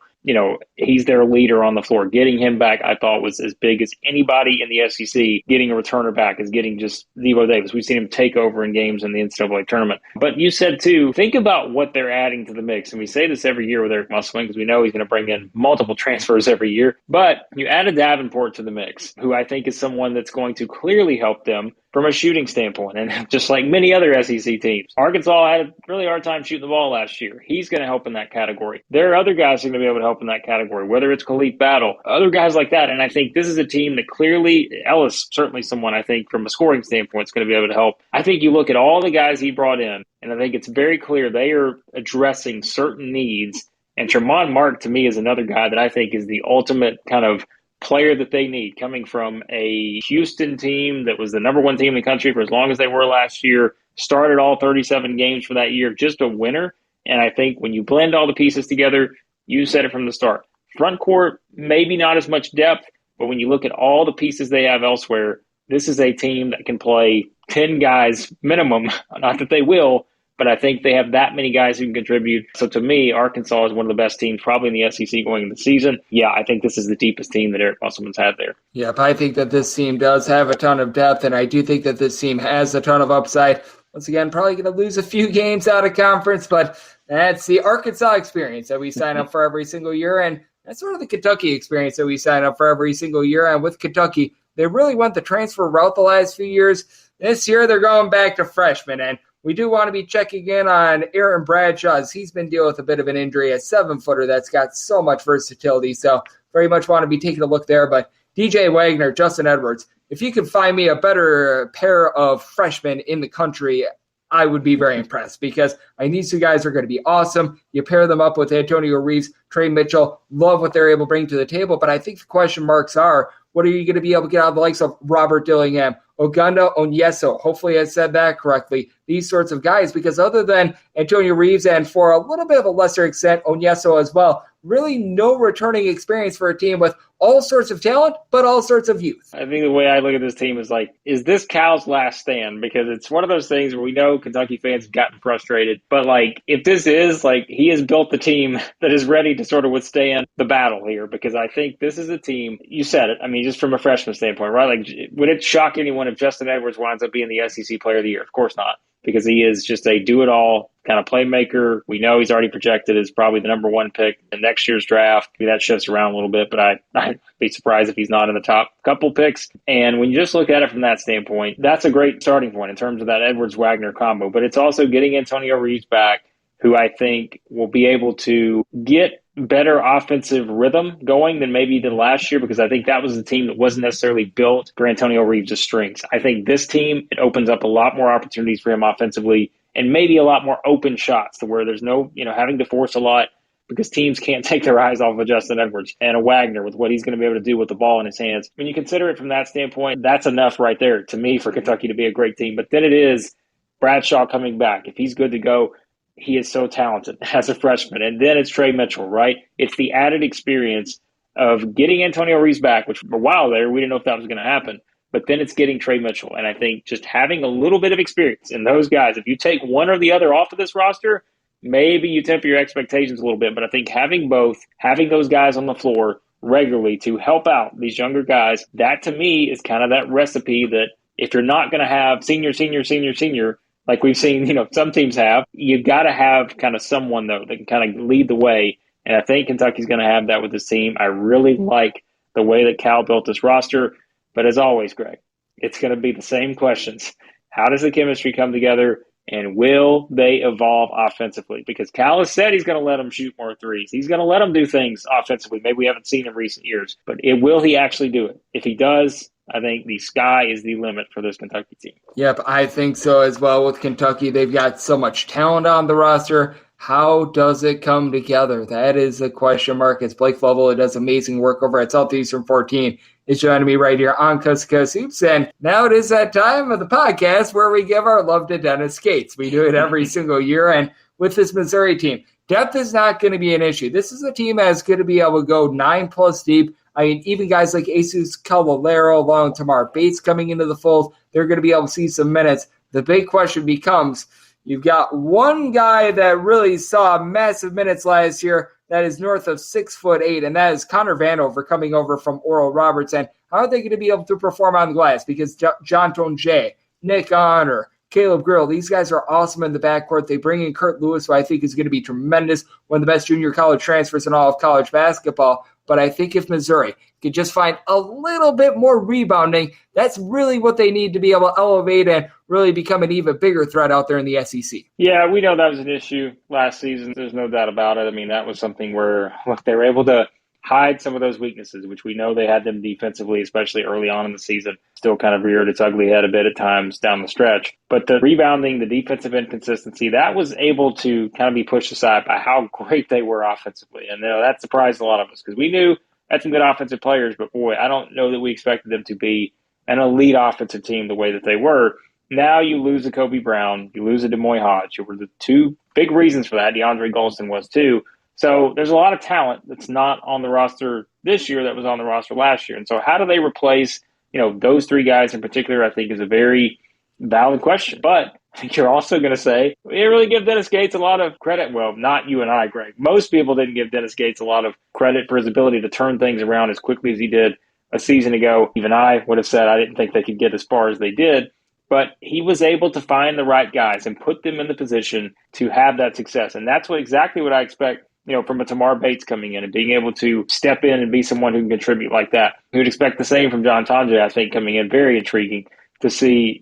he's their leader on the floor. Getting him back, I thought, was as big as anybody in the SEC. Getting a returner back is getting just Devo Davis. We've seen him take over in games in the NCAA tournament. But you said, too, think about what they're adding to the mix. And we say this every year with Eric Musselman because we know he's going to bring in multiple transfers every year. But you added Davenport to the mix, who I think is someone that's going to clearly help them from a shooting standpoint. And just like many other SEC teams, Arkansas had a really hard time shooting the ball last year. He's going to help in that category. There are other guys who are going to be able to help in that category, whether it's Khalif Battle, other guys like that. And I think this is a team that clearly, Ellis, certainly someone I think from a scoring standpoint is going to be able to help. I think you look at all the guys he brought in, and I think it's very clear they are addressing certain needs. And Tremont Mark, to me, is another guy that I think is the ultimate kind of player that they need, coming from a Houston team that was the number one team in the country for as long as they were last year, started all 37 games for that year, just a winner. And I think when you blend all the pieces together, you said it from the start. Front court, maybe not as much depth, but when you look at all the pieces they have elsewhere, this is a team that can play 10 guys minimum. Not that they will, but I think they have that many guys who can contribute. So to me, Arkansas is one of the best teams probably in the SEC going into the season. Yeah, I think this is the deepest team that Eric Musselman's had there. Yep, I think that this team does have a ton of depth, and I do think that this team has a ton of upside. Once again, probably going to lose a few games out of conference, but that's the Arkansas experience that we sign up for every single year, and that's sort of the Kentucky experience that we sign up for every single year. And with Kentucky, they really went the transfer route the last few years. This year, they're going back to freshmen, and we do want to be checking in on Aaron Bradshaw, as he's been dealing with a bit of an injury, a 7-footer that's got so much versatility. So very much want to be taking a look there. But DJ Wagner, Justin Edwards, if you could find me a better pair of freshmen in the country, I would be very impressed, because I think these two guys are going to be awesome. You pair them up with Antonio Reeves, Trey Mitchell, love what they're able to bring to the table. But I think the question marks are, what are you going to be able to get out of the likes of Robert Dillingham, Ogunda Onyeso? Hopefully I said that correctly. These sorts of guys, because other than Antonio Reeves and for a little bit of a lesser extent, Onyeso as well, really no returning experience for a team with all sorts of talent, but all sorts of youth. I think the way I look at this team is like, is this Cal's last stand? Because it's one of those things where we know Kentucky fans have gotten frustrated. But like, if this is like, he has built the team that is ready to sort of withstand the battle here, because I think this is a team, you said it, I mean, just from a freshman standpoint, right? Like, would it shock anyone if Justin Edwards winds up being the SEC Player of the Year? Of course not, because he is just a do-it-all kind of playmaker. We know he's already projected as probably the number one pick in next year's draft. Maybe that shifts around a little bit, but I'd be surprised if he's not in the top couple picks. And when you just look at it from that standpoint, that's a great starting point in terms of that Edwards-Wagner combo. But it's also getting Antonio Reeves back, who I think will be able to get better offensive rhythm going than maybe did last year, because I think that was the team that wasn't necessarily built for Antonio Reeves' strengths. I think this team, it opens up a lot more opportunities for him offensively, and maybe a lot more open shots to where there's no, having to force a lot, because teams can't take their eyes off of Justin Edwards and a Wagner with what he's going to be able to do with the ball in his hands. When you consider it from that standpoint, that's enough right there to me for Kentucky to be a great team. But then it is Bradshaw coming back. If he's good to go, he is so talented as a freshman. And then it's Trey Mitchell, right? It's the added experience of getting Antonio Reeves back, which for a while there, we didn't know if that was going to happen. But then it's getting Trey Mitchell. And I think just having a little bit of experience in those guys, if you take one or the other off of this roster, maybe you temper your expectations a little bit. But I think having both, having those guys on the floor regularly to help out these younger guys, that to me is kind of that recipe that if you're not going to have senior, like we've seen, some teams have, you've got to have kind of someone, though, that can kind of lead the way. And I think Kentucky's going to have that with this team. I really like the way that Cal built this roster. But as always, Greg, it's going to be the same questions. How does the chemistry come together, and will they evolve offensively? Because Cal has said he's going to let them shoot more threes. He's going to let them do things offensively maybe we haven't seen in recent years. But will he actually do it? If he does, I think the sky is the limit for this Kentucky team. Yep, I think so as well with Kentucky. They've got so much talent on the roster. How does it come together? That is a question mark. It's Blake Lovell, who does amazing work over at Southeastern 14. Is joining me right here on Coast to Coast Hoops. And now it is that time of the podcast where we give our love to Dennis Gates. We do it every single year. And with this Missouri team, depth is not going to be an issue. This is a team that's going to be able to go 9+ deep. I mean, even guys like Jesus Caballero, along with Tamar Bates coming into the fold, they're going to be able to see some minutes. The big question becomes, you've got one guy that really saw massive minutes last year, that is north of 6'8", and that is Connor Vanover coming over from Oral Roberts. And how are they going to be able to perform on the glass? Because John Tonje, Nick Honor, Caleb Grill, these guys are awesome in the backcourt. They bring in Kurt Lewis, who I think is going to be tremendous, one of the best junior college transfers in all of college basketball. But I think if Missouri could just find a little bit more rebounding, that's really what they need to be able to elevate and really become an even bigger threat out there in the SEC. Yeah, we know that was an issue last season. There's no doubt about it. I mean, that was something where they were able to hide some of those weaknesses, which we know they had them defensively, especially early on in the season. Still kind of reared its ugly head a bit at times down the stretch. But the rebounding, the defensive inconsistency, that was able to kind of be pushed aside by how great they were offensively. And that surprised a lot of us because we knew had some good offensive players, but boy, I don't know that we expected them to be an elite offensive team the way that they were. Now you lose a Kobe Brown, you lose a DeMoy Hodge, who were the two big reasons for that. DeAndre Golston was too. So there's a lot of talent that's not on the roster this year that was on the roster last year. And so how do they replace, those three guys in particular, I think is a very valid question. But I think you're also going to say, we didn't really give Dennis Gates a lot of credit. Well, not you and I, Greg. Most people didn't give Dennis Gates a lot of credit for his ability to turn things around as quickly as he did a season ago. Even I would have said I didn't think they could get as far as they did. But he was able to find the right guys and put them in the position to have that success. And that's exactly what I expect from a Tamar Bates coming in and being able to step in and be someone who can contribute like that. We would expect the same from John Tonje, I think, coming in. Very intriguing to see,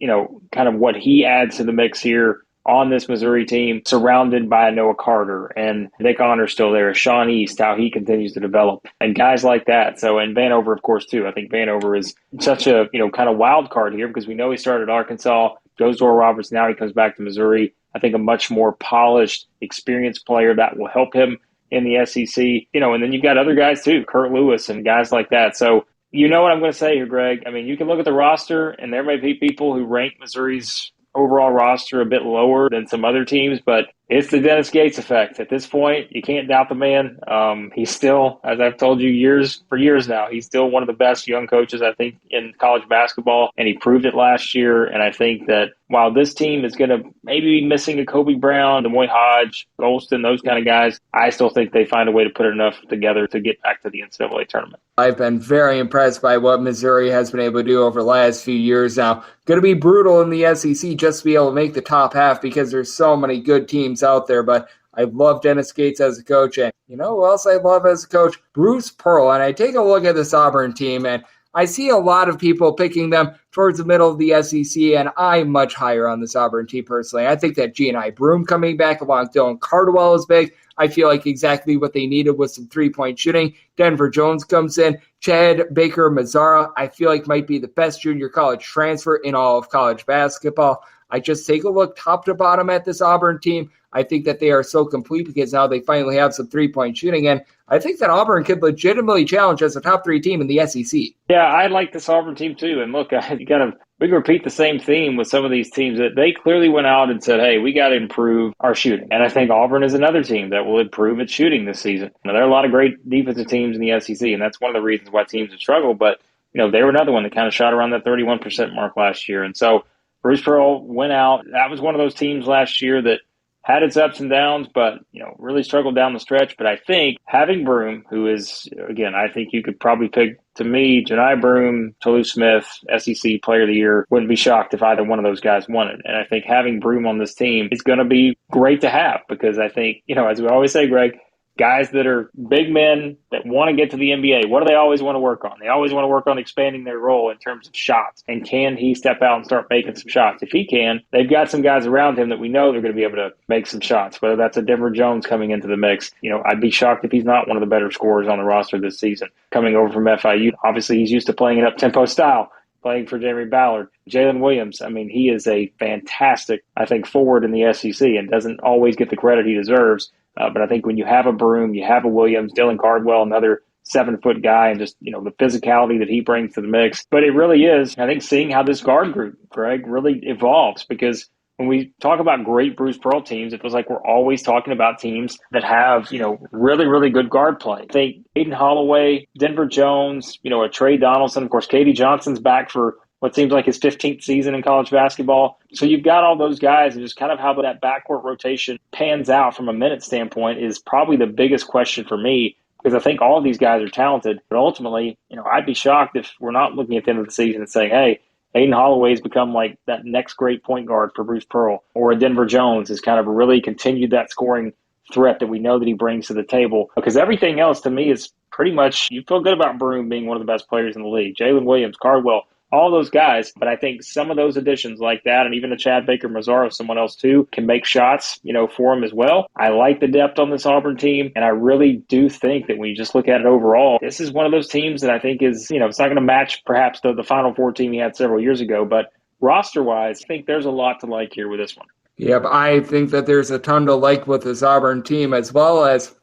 kind of what he adds to the mix here on this Missouri team, surrounded by Noah Carter and Nick Honor still there, Sean East, how he continues to develop, and guys like that. So, and Vanover, of course, too. I think Vanover is such a, kind of wild card here because we know he started at Arkansas, goes to Oral Roberts, now he comes back to Missouri. I think a much more polished, experienced player that will help him in the SEC, and then you've got other guys too, Kurt Lewis and guys like that. So you know what I'm going to say here, Greg. I mean, you can look at the roster, and there may be people who rank Missouri's overall roster a bit lower than some other teams, but it's the Dennis Gates effect. At this point, you can't doubt the man. He's still, as I've told you for years now, he's still one of the best young coaches, I think, in college basketball, and he proved it last year. And I think that while this team is going to maybe be missing a Kobe Brown, DeMoy Hodge, Golston, those kind of guys, I still think they find a way to put enough together to get back to the NCAA tournament. I've been very impressed by what Missouri has been able to do over the last few years now. Going to be brutal in the SEC just to be able to make the top half because there's so many good teams out there, but I love Dennis Gates as a coach. And you know who else I love as a coach? Bruce Pearl. And I take a look at this Auburn team, and I see a lot of people picking them towards the middle of the SEC, and I'm much higher on this Auburn team personally. I think that G&I Broome coming back along Dylan Cardwell is big. I feel like exactly what they needed was some three-point shooting. Denver Jones comes in. Chad Baker Mazzara, I feel like might be the best junior college transfer in all of college basketball. I just take a look top to bottom at this Auburn team. I think that they are so complete because now they finally have some three-point shooting, and I think that Auburn could legitimately challenge as a top three team in the SEC. Yeah, I like this Auburn team too. And look, we can repeat the same theme with some of these teams that they clearly went out and said, hey, we got to improve our shooting. And I think Auburn is another team that will improve its shooting this season. Now, there are a lot of great defensive teams in the SEC, and that's one of the reasons why teams have struggled. But, they were another one that kind of shot around that 31% mark last year. And so Bruce Pearl went out. That was one of those teams last year that had its ups and downs, but, really struggled down the stretch. But I think having Broome, who is, again, I think you could probably pick, to me, Janai Broome, Toulouse Smith, SEC Player of the Year, wouldn't be shocked if either one of those guys won it. And I think having Broome on this team is going to be great to have because I think, as we always say, Greg, guys that are big men that want to get to the NBA, what do they always want to work on? They always want to work on expanding their role in terms of shots. And can he step out and start making some shots? If he can, they've got some guys around him that we know they're going to be able to make some shots, whether that's a Denver Jones coming into the mix. I'd be shocked if he's not one of the better scorers on the roster this season. Coming over from FIU, obviously he's used to playing an up-tempo style, playing for Jeremy Ballard. Jalen Williams, he is a fantastic, I think, forward in the SEC and doesn't always get the credit he deserves. But I think when you have a Broome, you have a Williams, Dylan Cardwell, another 7-foot guy, and just, the physicality that he brings to the mix. But it really is, I think, seeing how this guard group, Greg, really evolves because when we talk about great Bruce Pearl teams, it feels like we're always talking about teams that have, really, really good guard play. I think Aiden Holloway, Denver Jones, a Trey Donaldson, of course, Katie Johnson's back for what seems like his 15th season in college basketball. So you've got all those guys, and just kind of how that backcourt rotation pans out from a minute standpoint is probably the biggest question for me, because I think all of these guys are talented. But ultimately, I'd be shocked if we're not looking at the end of the season and saying, hey, Aiden Holloway's become like that next great point guard for Bruce Pearl, or Denver Jones has kind of really continued that scoring threat that we know that he brings to the table. Because everything else to me is pretty much, you feel good about Broome being one of the best players in the league. Jalen Williams, Cardwell, all those guys. But I think some of those additions like that, and even a Chad Baker-Mazzaro, someone else too, can make shots, for him as well. I like the depth on this Auburn team, and I really do think that when you just look at it overall, this is one of those teams that I think is, it's not going to match perhaps the Final Four team he had several years ago, but roster-wise, I think there's a lot to like here with this one. Yep, I think that there's a ton to like with this Auburn team, as well as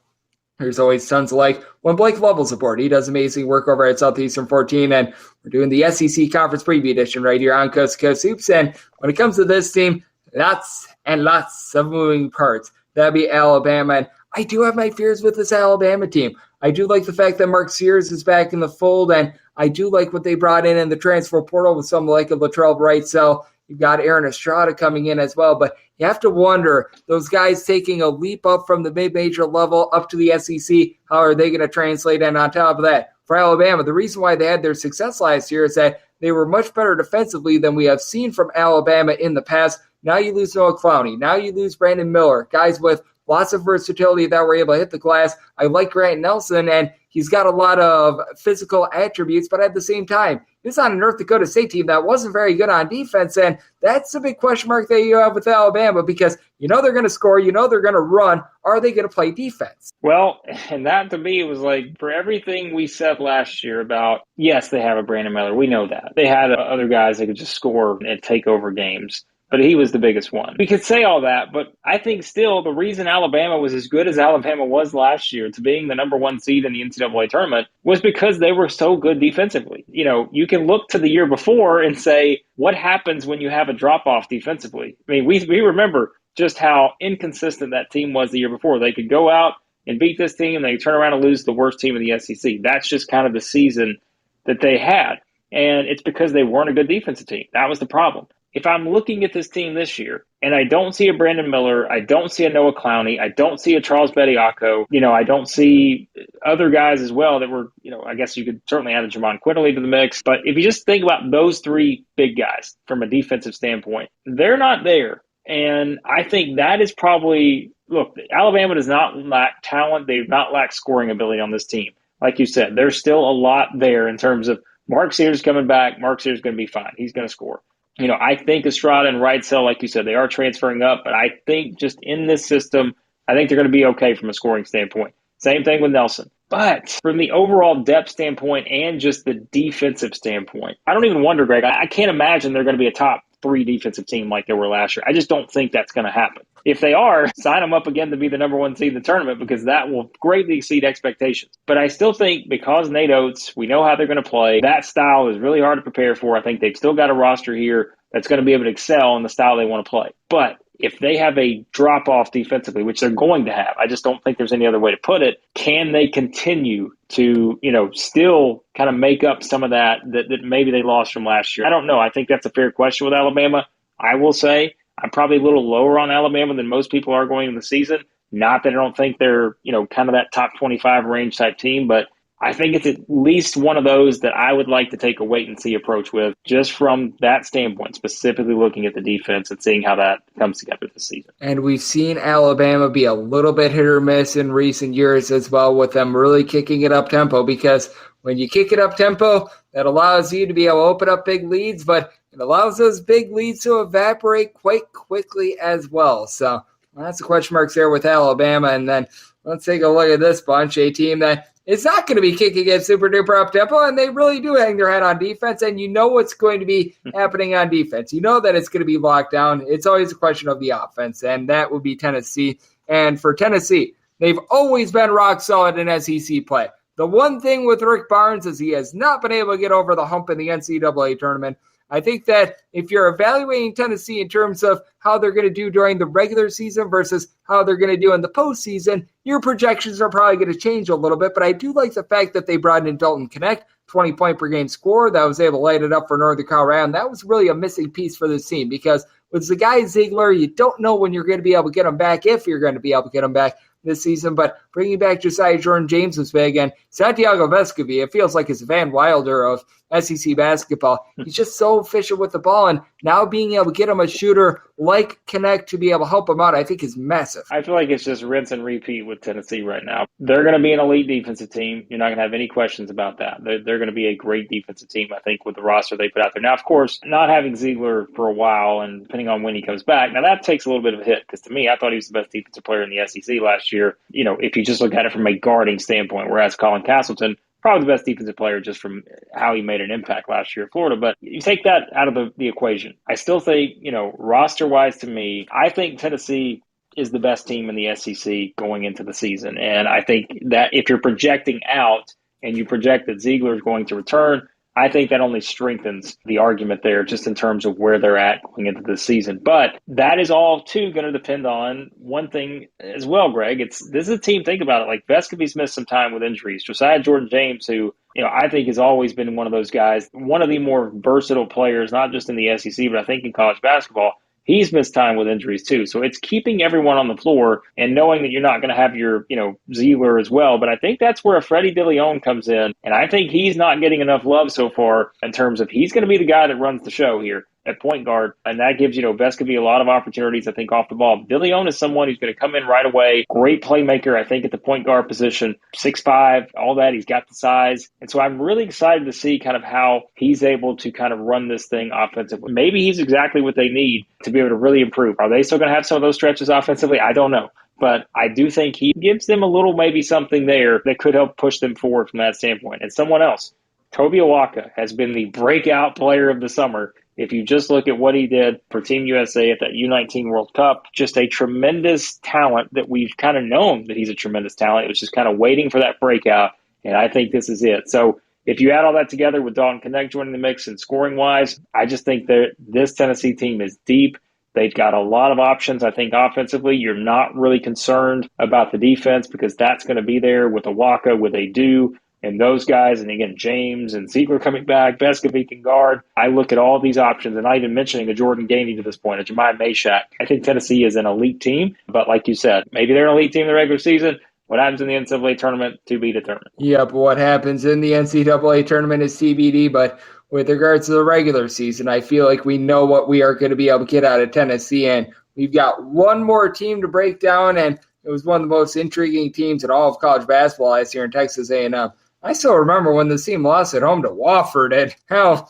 there's always tons to like when Blake Lovell's aboard. He does amazing work over at Southeastern 14, and we're doing the SEC Conference Preview Edition right here on Coast to Coast Hoops. And when it comes to this team, lots and lots of moving parts. That'd be Alabama, and I do have my fears with this Alabama team. I do like the fact that Mark Sears is back in the fold, and I do like what they brought in the transfer portal with someone like a Latrell Bright. So you've got Aaron Estrada coming in as well, but you have to wonder, those guys taking a leap up from the mid-major level up to the SEC, how are they going to translate? And on top of that, for Alabama, the reason why they had their success last year is that they were much better defensively than we have seen from Alabama in the past. Now you lose Noah Clowney. Now you lose Brandon Miller, guys with lots of versatility that were able to hit the glass. I like Grant Nelson, and he's got a lot of physical attributes, but at the same time, he's on a North Dakota State team that wasn't very good on defense, and that's a big question mark that you have with Alabama, because they're going to score, they're going to run. Are they going to play defense? Well, and that to me was like, for everything we said last year about, yes, they have a Brandon Miller. We know that. They had other guys that could just score and take over games, but he was the biggest one. We could say all that, but I think still the reason Alabama was as good as Alabama was last year to being the number one seed in the NCAA tournament was because they were so good defensively. You can look to the year before and say, what happens when you have a drop-off defensively? I mean, we remember just how inconsistent that team was the year before. They could go out and beat this team, and they turn around and lose the worst team in the SEC. That's just kind of the season that they had. And it's because they weren't a good defensive team. That was the problem. If I'm looking at this team this year and I don't see a Brandon Miller, I don't see a Noah Clowney, I don't see a Charles Bediako, I don't see other guys as well that were, I guess you could certainly add a Jamon Quinterly to the mix. But if you just think about those three big guys from a defensive standpoint, they're not there. And I think that is probably, look, Alabama does not lack talent. They do not lack scoring ability on this team. Like you said, there's still a lot there in terms of Mark Sears coming back. Mark Sears is going to be fine. He's going to score. I think Estrada and Wrightsell, like you said, they are transferring up, but I think just in this system, I think they're going to be okay from a scoring standpoint. Same thing with Nelson. But from the overall depth standpoint and just the defensive standpoint, I don't even wonder, Greg, I can't imagine they're going to be a top 3 defensive team like they were last year. I just don't think that's going to happen. If they are, sign them up again to be the number one seed in the tournament, because that will greatly exceed expectations. But I still think because Nate Oates, we know how they're going to play. That style is really hard to prepare for. I think they've still got a roster here that's going to be able to excel in the style they want to play. But if they have a drop-off defensively, which they're going to have, I just don't think there's any other way to put it, can they continue to, still kind of make up some of that maybe they lost from last year? I don't know. I think that's a fair question with Alabama. I will say I'm probably a little lower on Alabama than most people are going into the season. Not that I don't think they're, kind of that top 25 range type team, but I think it's at least one of those that I would like to take a wait-and-see approach with, just from that standpoint, specifically looking at the defense and seeing how that comes together this season. And we've seen Alabama be a little bit hit or miss in recent years as well, with them really kicking it up tempo, because when you kick it up tempo, that allows you to be able to open up big leads, but it allows those big leads to evaporate quite quickly as well. So lots of question marks there with Alabama. And then let's take a look at this bunch, a team that is not going to be kicking it super duper up tempo, and they really do hang their head on defense, and you know what's going to be happening on defense. You know that it's going to be locked down. It's always a question of the offense, and that would be Tennessee. And for Tennessee, they've always been rock solid in SEC play. The one thing with Rick Barnes is he has not been able to get over the hump in the NCAA tournament. I think that if you're evaluating Tennessee in terms of how they're going to do during the regular season versus how they're going to do in the postseason, your projections are probably going to change a little bit. But I do like the fact that they brought in Dalton Knecht, 20-point-per-game scorer that was able to light it up for Northern Colorado. And that was really a missing piece for this team because with Zagai Ziegler, you don't know when you're going to be able to get him back, if you're going to be able to get him back this season, but bringing back Josiah Jordan-James was big, and Santiago Vescovi, it feels like it's Van Wilder of SEC basketball. He's just so efficient with the ball, and now being able to get him a shooter like Knecht to be able to help him out, I think is massive. I feel like it's just rinse and repeat with Tennessee right now. They're going to be an elite defensive team. You're not going to have any questions about that. They're going to be a great defensive team, I think, with the roster they put out there. Now, of course, not having Ziegler for a while, and depending on when he comes back, now that takes a little bit of a hit, because to me, I thought he was the best defensive player in the SEC last year. You know, if you just look at it from a guarding standpoint, whereas Colin Castleton, probably the best defensive player just from how he made an impact last year at Florida. But you take that out of the equation. I still think, roster-wise to me, I think Tennessee is the best team in the SEC going into the season. And I think that if you're projecting out and you project that Ziegler is going to return, I think that only strengthens the argument there just in terms of where they're at going into the season. But that is all, too, going to depend on one thing as well, Greg. This is a team, think about it, like Vescovi's missed some time with injuries. Josiah Jordan-James, who I think has always been one of those guys, one of the more versatile players, not just in the SEC, but I think in college basketball. He's missed time with injuries too. So it's keeping everyone on the floor and knowing that you're not going to have your, Ziegler as well. But I think that's where Freddie DeLeon comes in. And I think he's not getting enough love so far in terms of he's going to be the guy that runs the show here at point guard. And that gives, Vescovi a lot of opportunities, I think, off the ball. DeLeon is someone who's going to come in right away. Great playmaker, I think, at the point guard position. 6'5", all that. He's got the size. And so I'm really excited to see kind of how he's able to kind of run this thing offensively. Maybe he's exactly what they need to be able to really improve. Are they still going to have some of those stretches offensively? I don't know. But I do think he gives them a little maybe something there that could help push them forward from that standpoint. And someone else, Toby Awaka, has been the breakout player of the summer. If you just look at what he did for Team USA at that U19 World Cup, just a tremendous talent that we've kind of known that he's a tremendous talent. It was just kind of waiting for that breakout, and I think this is it. So if you add all that together with Dalton Knecht joining the mix and scoring-wise, I just think that this Tennessee team is deep. They've got a lot of options, I think, offensively. You're not really concerned about the defense because that's going to be there with Awaka, with Adu, and those guys, and again, James and Ziegler coming back, Vescovi can guard. I look at all these options, and not even mentioning a Jordan Gainey to this point, a Jemiah Mashack. I think Tennessee is an elite team, but like you said, maybe they're an elite team in the regular season. What happens in the NCAA tournament, to be determined. Yep, what happens in the NCAA tournament is TBD, but with regards to the regular season, I feel like we know what we are going to be able to get out of Tennessee, and we've got one more team to break down, and it was one of the most intriguing teams in all of college basketball last year in Texas A&M. I still remember when the team lost at home to Wofford, and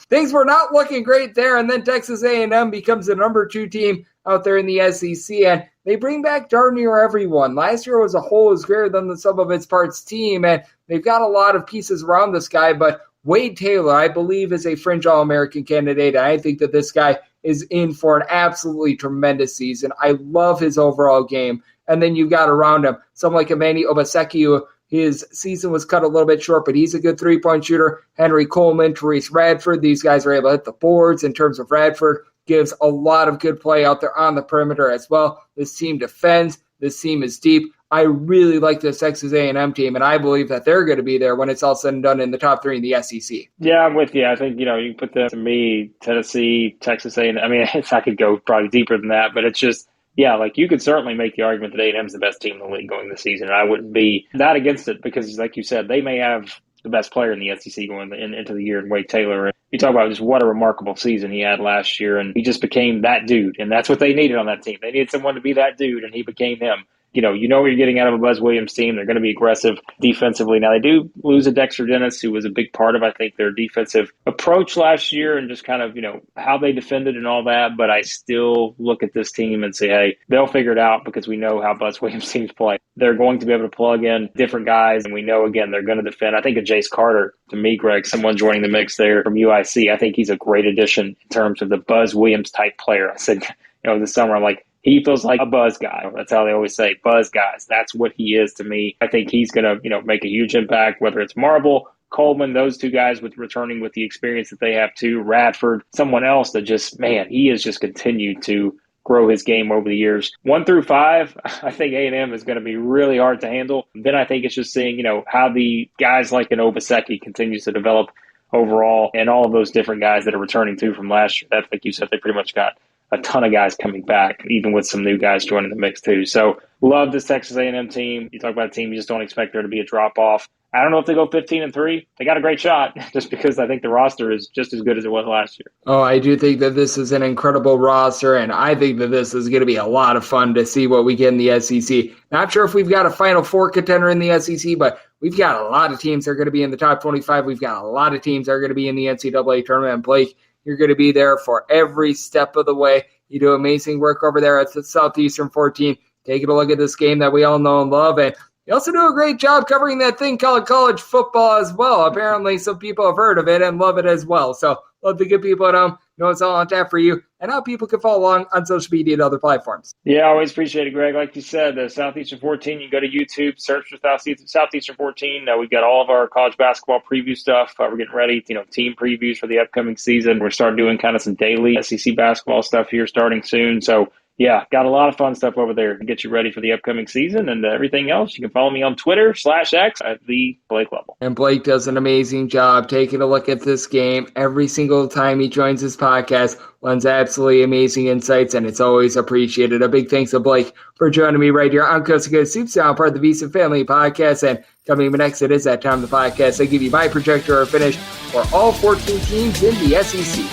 things were not looking great there. And then Texas A&M becomes the number 2 team out there in the SEC, and they bring back darn near everyone. Last year was a whole is greater than the sum of its parts team, and they've got a lot of pieces around this guy. But Wade Taylor, I believe, is a fringe All-American candidate. I think that this guy is in for an absolutely tremendous season. I love his overall game. And then you've got around him someone like Emmanuel Obaseki, who his season was cut a little bit short, but he's a good three-point shooter. Henry Coleman, Therese Radford, these guys are able to hit the boards. In terms of Radford, gives a lot of good play out there on the perimeter as well. This team defends. This team is deep. I really like this Texas A&M team, and I believe that they're going to be there when it's all said and done in the top 3 in the SEC. Yeah, I'm with you. I think, you can put that to me, Tennessee, Texas A&M. I mean, I could go probably deeper than that, but it's just, yeah, like you could certainly make the argument that A&M's the best team in the league going this season, and I wouldn't be that against it because, like you said, they may have the best player in the SEC going into the year in Wade Taylor. And you talk about just what a remarkable season he had last year, and he just became that dude, and that's what they needed on that team. They needed someone to be that dude, and he became him. You know what you're getting out of a Buzz Williams team. They're going to be aggressive defensively. Now, they do lose a Dexter Dennis, who was a big part of, I think, their defensive approach last year and just kind of, how they defended and all that. But I still look at this team and say, hey, they'll figure it out because we know how Buzz Williams teams play. They're going to be able to plug in different guys, and we know, again, they're going to defend. I think of Jace Carter, to me, Greg, someone joining the mix there from UIC. I think he's a great addition in terms of the Buzz Williams type player. I said, this summer, I'm like, he feels like a buzz guy. That's how they always say, buzz guys. That's what he is to me. I think he's going to, make a huge impact, whether it's Marble Coleman, those two guys with returning with the experience that they have too. Radford, someone else that just, man, he has just continued to grow his game over the years. 1 through 5, I think A&M is going to be really hard to handle. Then I think it's just seeing, how the guys like an Obaseki continues to develop overall, and all of those different guys that are returning too from last year. That, like you said, they pretty much got a ton of guys coming back, even with some new guys joining the mix too. So love this Texas A&M team. You talk about a team, you just don't expect there to be a drop-off. I don't know if they go 15-3. They got a great shot just because I think the roster is just as good as it was last year. Oh, I do think that this is an incredible roster, and I think that this is going to be a lot of fun to see what we get in the SEC. Not sure if we've got a Final Four contender in the SEC, but we've got a lot of teams that are going to be in the top 25. We've got a lot of teams that are going to be in the NCAA tournament. And Blake, you're going to be there for every step of the way. You do amazing work over there at the Southeastern 14. Taking a look at this game that we all know and love, and you also do a great job covering that thing called college football as well. Apparently, some people have heard of it and love it as well. So, love the good people at home. Know it's all on tap for you, and how people can follow along on social media and other platforms. Yeah, I always appreciate it, Greg. Like you said, the Southeastern 14, you go to YouTube, search for Southeastern 14. We've got all of our college basketball preview stuff. We're getting ready, team previews for the upcoming season. We're starting doing kind of some daily SEC basketball stuff here starting soon. So, yeah, got a lot of fun stuff over there to get you ready for the upcoming season, and everything else. You can follow me on Twitter /X at the Blake Lovell. And Blake does an amazing job taking a look at this game every single time he joins his podcast. Lends absolutely amazing insights, and it's always appreciated. A big thanks to Blake for joining me right here on Coast to Coast Soup Sound, part of the VSiN Family Podcast. And coming up next, it is that time of the podcast. I give you my projector or finish for all 14 teams in the SEC.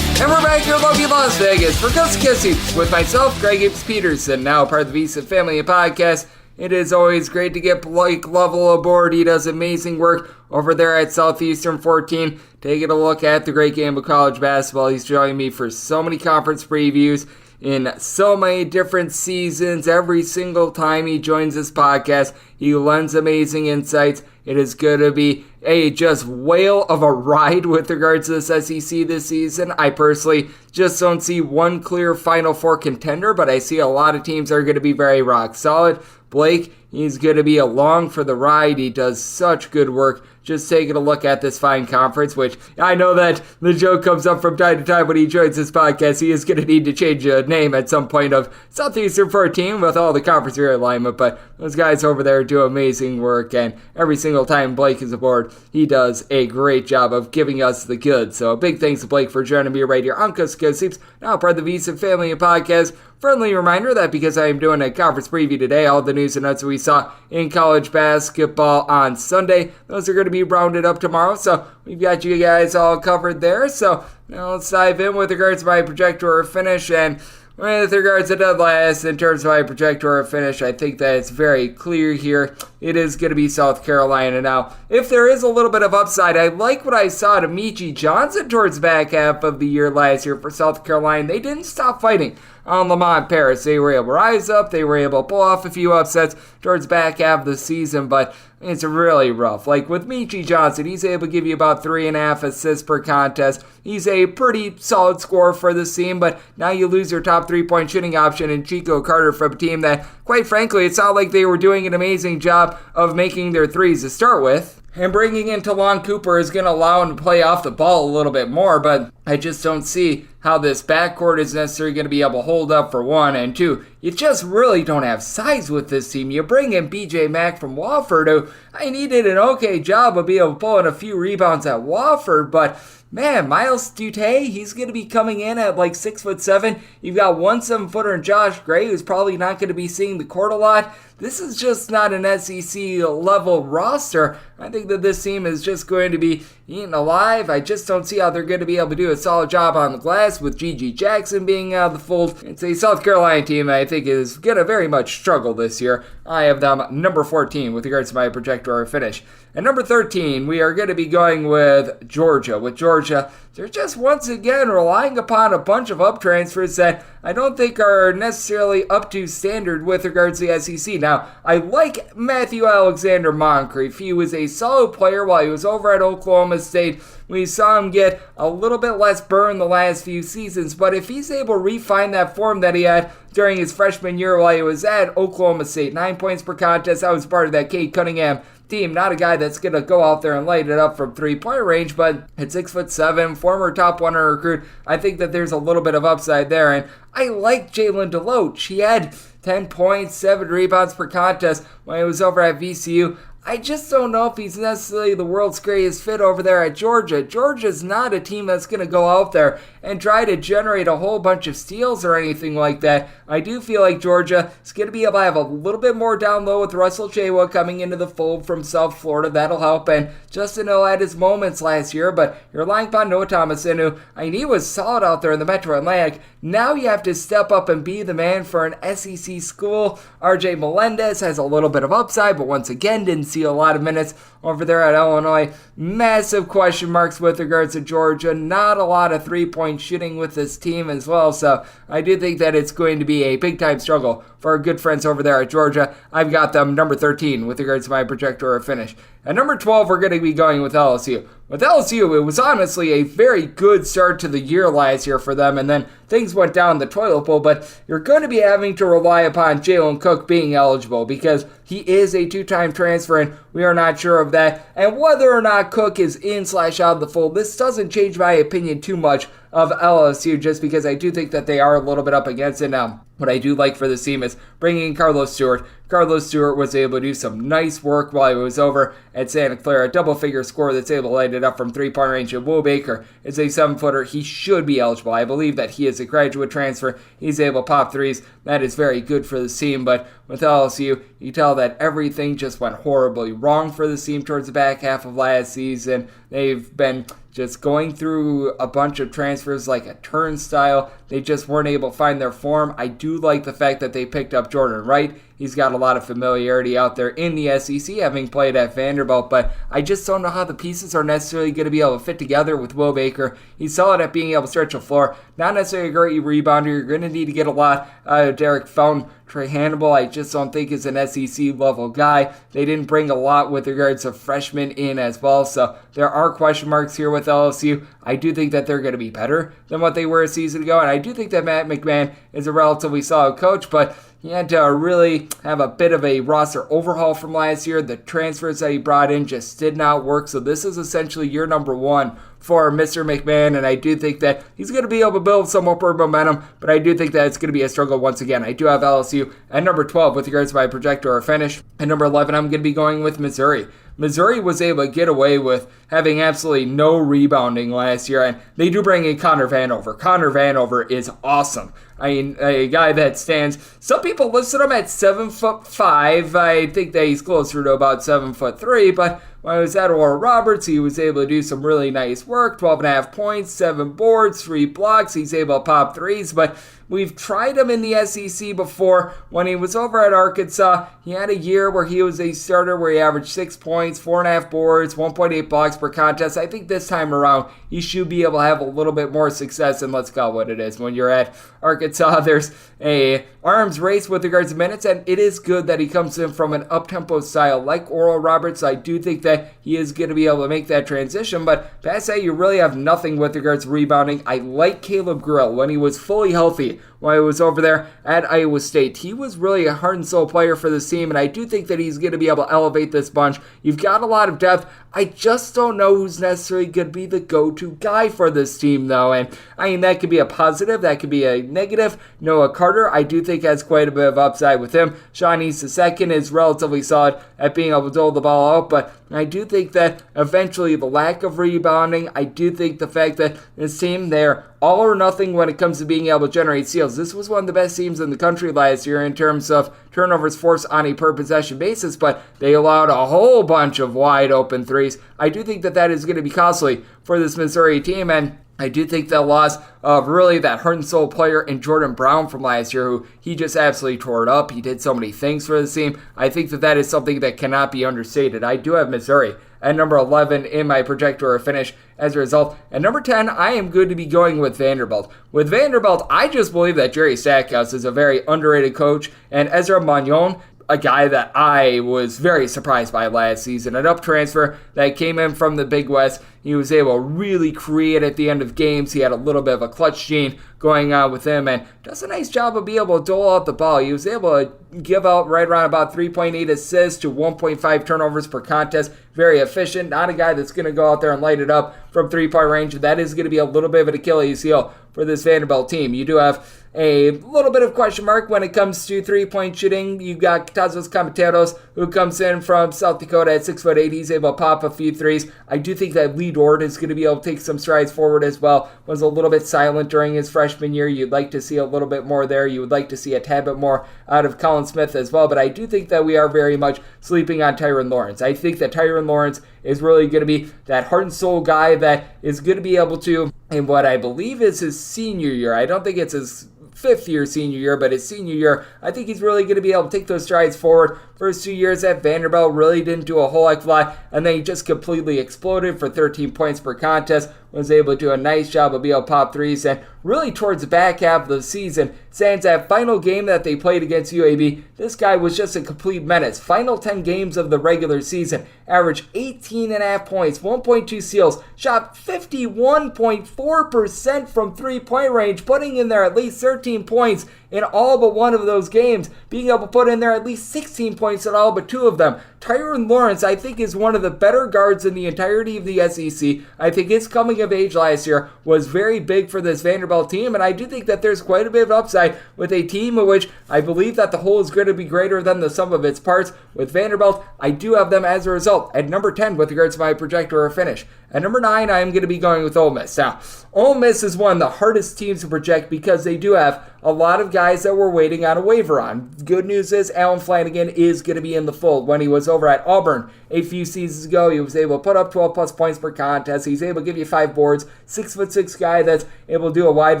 And we're back here in lovely Las Vegas for Coast to Coast Soup with myself, Greg Peterson, now part of the VSiN Family Podcast. It is always great to get Blake Lovell aboard. He does amazing work over there at Southeastern 14. Taking a look at the great game of college basketball. He's joining me for so many conference previews in so many different seasons. Every single time he joins this podcast, he lends amazing insights. It is going to be a just whale of a ride with regards to this SEC this season. I personally just don't see one clear Final Four contender, but I see a lot of teams that are going to be very rock solid. Blake, he's going to be along for the ride. He does such good work just taking a look at this fine conference, which I know that the joke comes up from time to time when he joins this podcast. He is going to need to change a name at some point of Southeastern 14 with all the conference realignment, but those guys over there do amazing work, and every single time Blake is aboard, he does a great job of giving us the goods. So a big thanks to Blake for joining me right here on Coast to Coast Soups, now part of the VSiN Family Podcast. Friendly reminder that because I am doing a conference preview today, all the news and notes that we saw in college basketball on Sunday, those are going to be rounded up tomorrow. So we've got you guys all covered there. So now let's dive in with regards to my projector or finish. And with regards to dead last, in terms of my projector or finish, I think that it's very clear here. It is going to be South Carolina. Now, if there is a little bit of upside, I like what I saw to Michi Johnson towards the back half of the year last year for South Carolina. They didn't stop fighting on Lamont Paris. They were able to rise up. They were able to pull off a few upsets towards the back half of the season, but it's really rough. Like with Michi Johnson, he's able to give you about 3.5 assists per contest. He's a pretty solid scorer for this team, but now you lose your top 3-point shooting option in Chico Carter from a team that, quite frankly, it's not like they were doing an amazing job of making their threes to start with. And bringing in Talon Cooper is going to allow him to play off the ball a little bit more, but I just don't see how this backcourt is necessarily going to be able to hold up for one. And two, you just really don't have size with this team. You bring in BJ Mack from Wofford, who he did an okay job of being able to pull in a few rebounds at Wofford, but man, Miles Dute, he's going to be coming in at like 6'7". You've got 1 7-footer in Josh Gray, who's probably not going to be seeing the court a lot. This is just not an SEC level roster. I think that this team is just going to be eaten alive. I just don't see how they're going to be able to do a solid job on the glass with G.G. Jackson being out of the fold. It's a South Carolina team I think is going to very much struggle this year. I have them number 14 with regards to my projector or finish. At number 13, we are going to be going with Georgia. With Georgia, they're just once again relying upon a bunch of up transfers that I don't think are necessarily up to standard with regards to the SEC. Now, I like Matthew Alexander Moncrief. He was a solid player while he was over at Oklahoma State. We saw him get a little bit less burn the last few seasons, but if he's able to refine that form that he had during his freshman year while he was at Oklahoma State, 9 points per contest, I was part of that Cade Cunningham team. Not a guy that's going to go out there and light it up from three-point range, but at 6'7", former top 100 recruit, I think that there's a little bit of upside there. And I like Jalen DeLoach. He had 10 points, 7 rebounds per contest when he was over at VCU. I just don't know if he's necessarily the world's greatest fit over there at Georgia. Georgia's not a team that's going to go out there and try to generate a whole bunch of steals or anything like that. I do feel like Georgia is going to be able to have a little bit more down low with Russell Chewa coming into the fold from South Florida. That'll help. And Justin Hill had his moments last year, but you're relying upon Noah Thomason, who he was solid out there in the Metro Atlantic. Now you have to step up and be the man for an SEC school. RJ Melendez has a little bit of upside, but once again didn't see a lot of minutes over there at Illinois. Massive question marks with regards to Georgia. Not a lot of three-point shooting with this team as well, so I do think that it's going to be a big-time struggle for our good friends over there at Georgia. I've got them number 13 with regards to my projector or finish. At number 12, we're going to be going with LSU. With LSU, it was honestly a very good start to the year last year for them, and then things went down the toilet bowl, but you're going to be having to rely upon Jalen Cook being eligible because he is a two-time transfer, and we are not sure of that. And whether or not Cook is in/out of the fold, this doesn't change my opinion too much of LSU, just because I do think that they are a little bit up against it now. What I do like for this team is bringing in Carlos Stewart. Carlos Stewart was able to do some nice work while he was over at Santa Clara. A double-figure score that's able to light it up from three-point range. And Will Baker is a 7-footer. He should be eligible. I believe that he is a graduate transfer. He's able to pop threes. That is very good for the team. But with LSU, you tell that everything just went horribly wrong for the team towards the back half of last season. They've been just going through a bunch of transfers like a turnstile. They just weren't able to find their form. I do like the fact that they picked up Jordan Wright. He's got a lot of familiarity out there in the SEC, having played at Vanderbilt, but I just don't know how the pieces are necessarily going to be able to fit together with Will Baker. He's solid at being able to stretch the floor. Not necessarily a great rebounder. You're going to need to get a lot out of Derek Fountain. Trey Hannibal, I just don't think is an SEC-level guy. They didn't bring a lot with regards to freshmen in as well, so there are question marks here with LSU. I do think that they're going to be better than what they were a season ago, and I do think that Matt McMahon is a relatively solid coach, but he had to really have a bit of a roster overhaul from last year. The transfers that he brought in just did not work, so this is essentially year number one for Mr. McMahon, and I do think that he's going to be able to build some upward momentum, but I do think that it's going to be a struggle once again. I do have LSU at number 12 with regards to my projector or finish. At number 11, I'm going to be going with Missouri. Missouri was able to get away with having absolutely no rebounding last year, and they do bring in Connor Vanover. Connor Vanover is awesome. I mean, a guy that stands, some people listed him at 7'5". I think that he's closer to about 7'3", but when he was at Oral Roberts, he was able to do some really nice work, 12.5 points, 7 boards, 3 blocks. He's able to pop threes, but we've tried him in the SEC before. When he was over at Arkansas, he had a year where he was a starter where he averaged 6 points, 4.5 boards, 1.8 blocks per contest. I think this time around, he should be able to have a little bit more success, and let's call it what it is. When you're at Arkansas, there's a arms race with regards to minutes, and it is good that he comes in from an up-tempo style like Oral Roberts. I do think that he is going to be able to make that transition, but past that, you really have nothing with regards to rebounding. I like Caleb Grill when he was fully healthy. While he was over there at Iowa State, he was really a heart and soul player for this team, and I do think that he's going to be able to elevate this bunch. You've got a lot of depth. I just don't know who's necessarily going to be the go-to guy for this team, though, and I mean, that could be a positive, that could be a negative. Noah Carter, I do think, has quite a bit of upside with him. Sean East II is relatively solid at being able to dole the ball out, but I do think that eventually the lack of rebounding, I do think the fact that this team, they're all or nothing when it comes to being able to generate steals. This was one of the best teams in the country last year in terms of turnovers forced on a per possession basis, but they allowed a whole bunch of wide open threes. I do think that that is going to be costly for this Missouri team, and I do think the loss of really that heart and soul player in Jordan Brown from last year, who he just absolutely tore it up. He did so many things for the team. I think that that is something that cannot be understated. I do have Missouri at number 11 in my projector finish as a result. At number 10, I am good to be going with Vanderbilt. With Vanderbilt, I just believe that Jerry Stackhouse is a very underrated coach, and Ezra Magnon, a guy that I was very surprised by last season. An up transfer that came in from the Big West. He was able to really create at the end of games. He had a little bit of a clutch gene going on with him and does a nice job of being able to dole out the ball. He was able to give out right around about 3.8 assists to 1.5 turnovers per contest. Very efficient. Not a guy that's going to go out there and light it up from three-point range. That is going to be a little bit of an Achilles heel for this Vanderbilt team. You do have a little bit of question mark when it comes to three-point shooting. You've got Tazos Camateros, who comes in from South Dakota at 6'8". He's able to pop a few threes. I do think that Lee Dort is going to be able to take some strides forward as well. Was a little bit silent during his freshman year. You'd like to see a little bit more there. You would like to see a tad bit more out of Colin Smith as well. But I do think that we are very much sleeping on Tyron Lawrence. I think that Tyron Lawrence is really going to be that heart and soul guy that is going to be able to, in what I believe is his senior year, I don't think it's his fifth-year senior year, but his senior year, I think he's really going to be able to take those strides forward. First 2 years at Vanderbilt really didn't do a whole heck of a lot, and then he just completely exploded for 13 points per contest, was able to do a nice job of being able to pop threes, and really towards the back half of the season, since that final game that they played against UAB, this guy was just a complete menace. Final 10 games of the regular season, averaged 18.5 points, 1.2 steals, shot 51.4% from three-point range, putting in there at least 13 points in all but one of those games, being able to put in there at least 16 points in all but two of them. Tyron Lawrence, I think, is one of the better guards in the entirety of the SEC. I think his coming of age last year was very big for this Vanderbilt team, and I do think that there's quite a bit of upside with a team in which I believe that the whole is going to be greater than the sum of its parts. With Vanderbilt, I do have them as a result at number 10 with regards to my projector or finish. At number 9, I am going to be going with Ole Miss. Now, Ole Miss is one of the hardest teams to project because they do have a lot of guys that we're waiting on a waiver on. Good news is Alan Flanagan is going to be in the fold. When he was over at Auburn a few seasons ago, he was able to put up 12 plus points per contest. He's able to give you 5 boards, 6'6" guy that's able to do a wide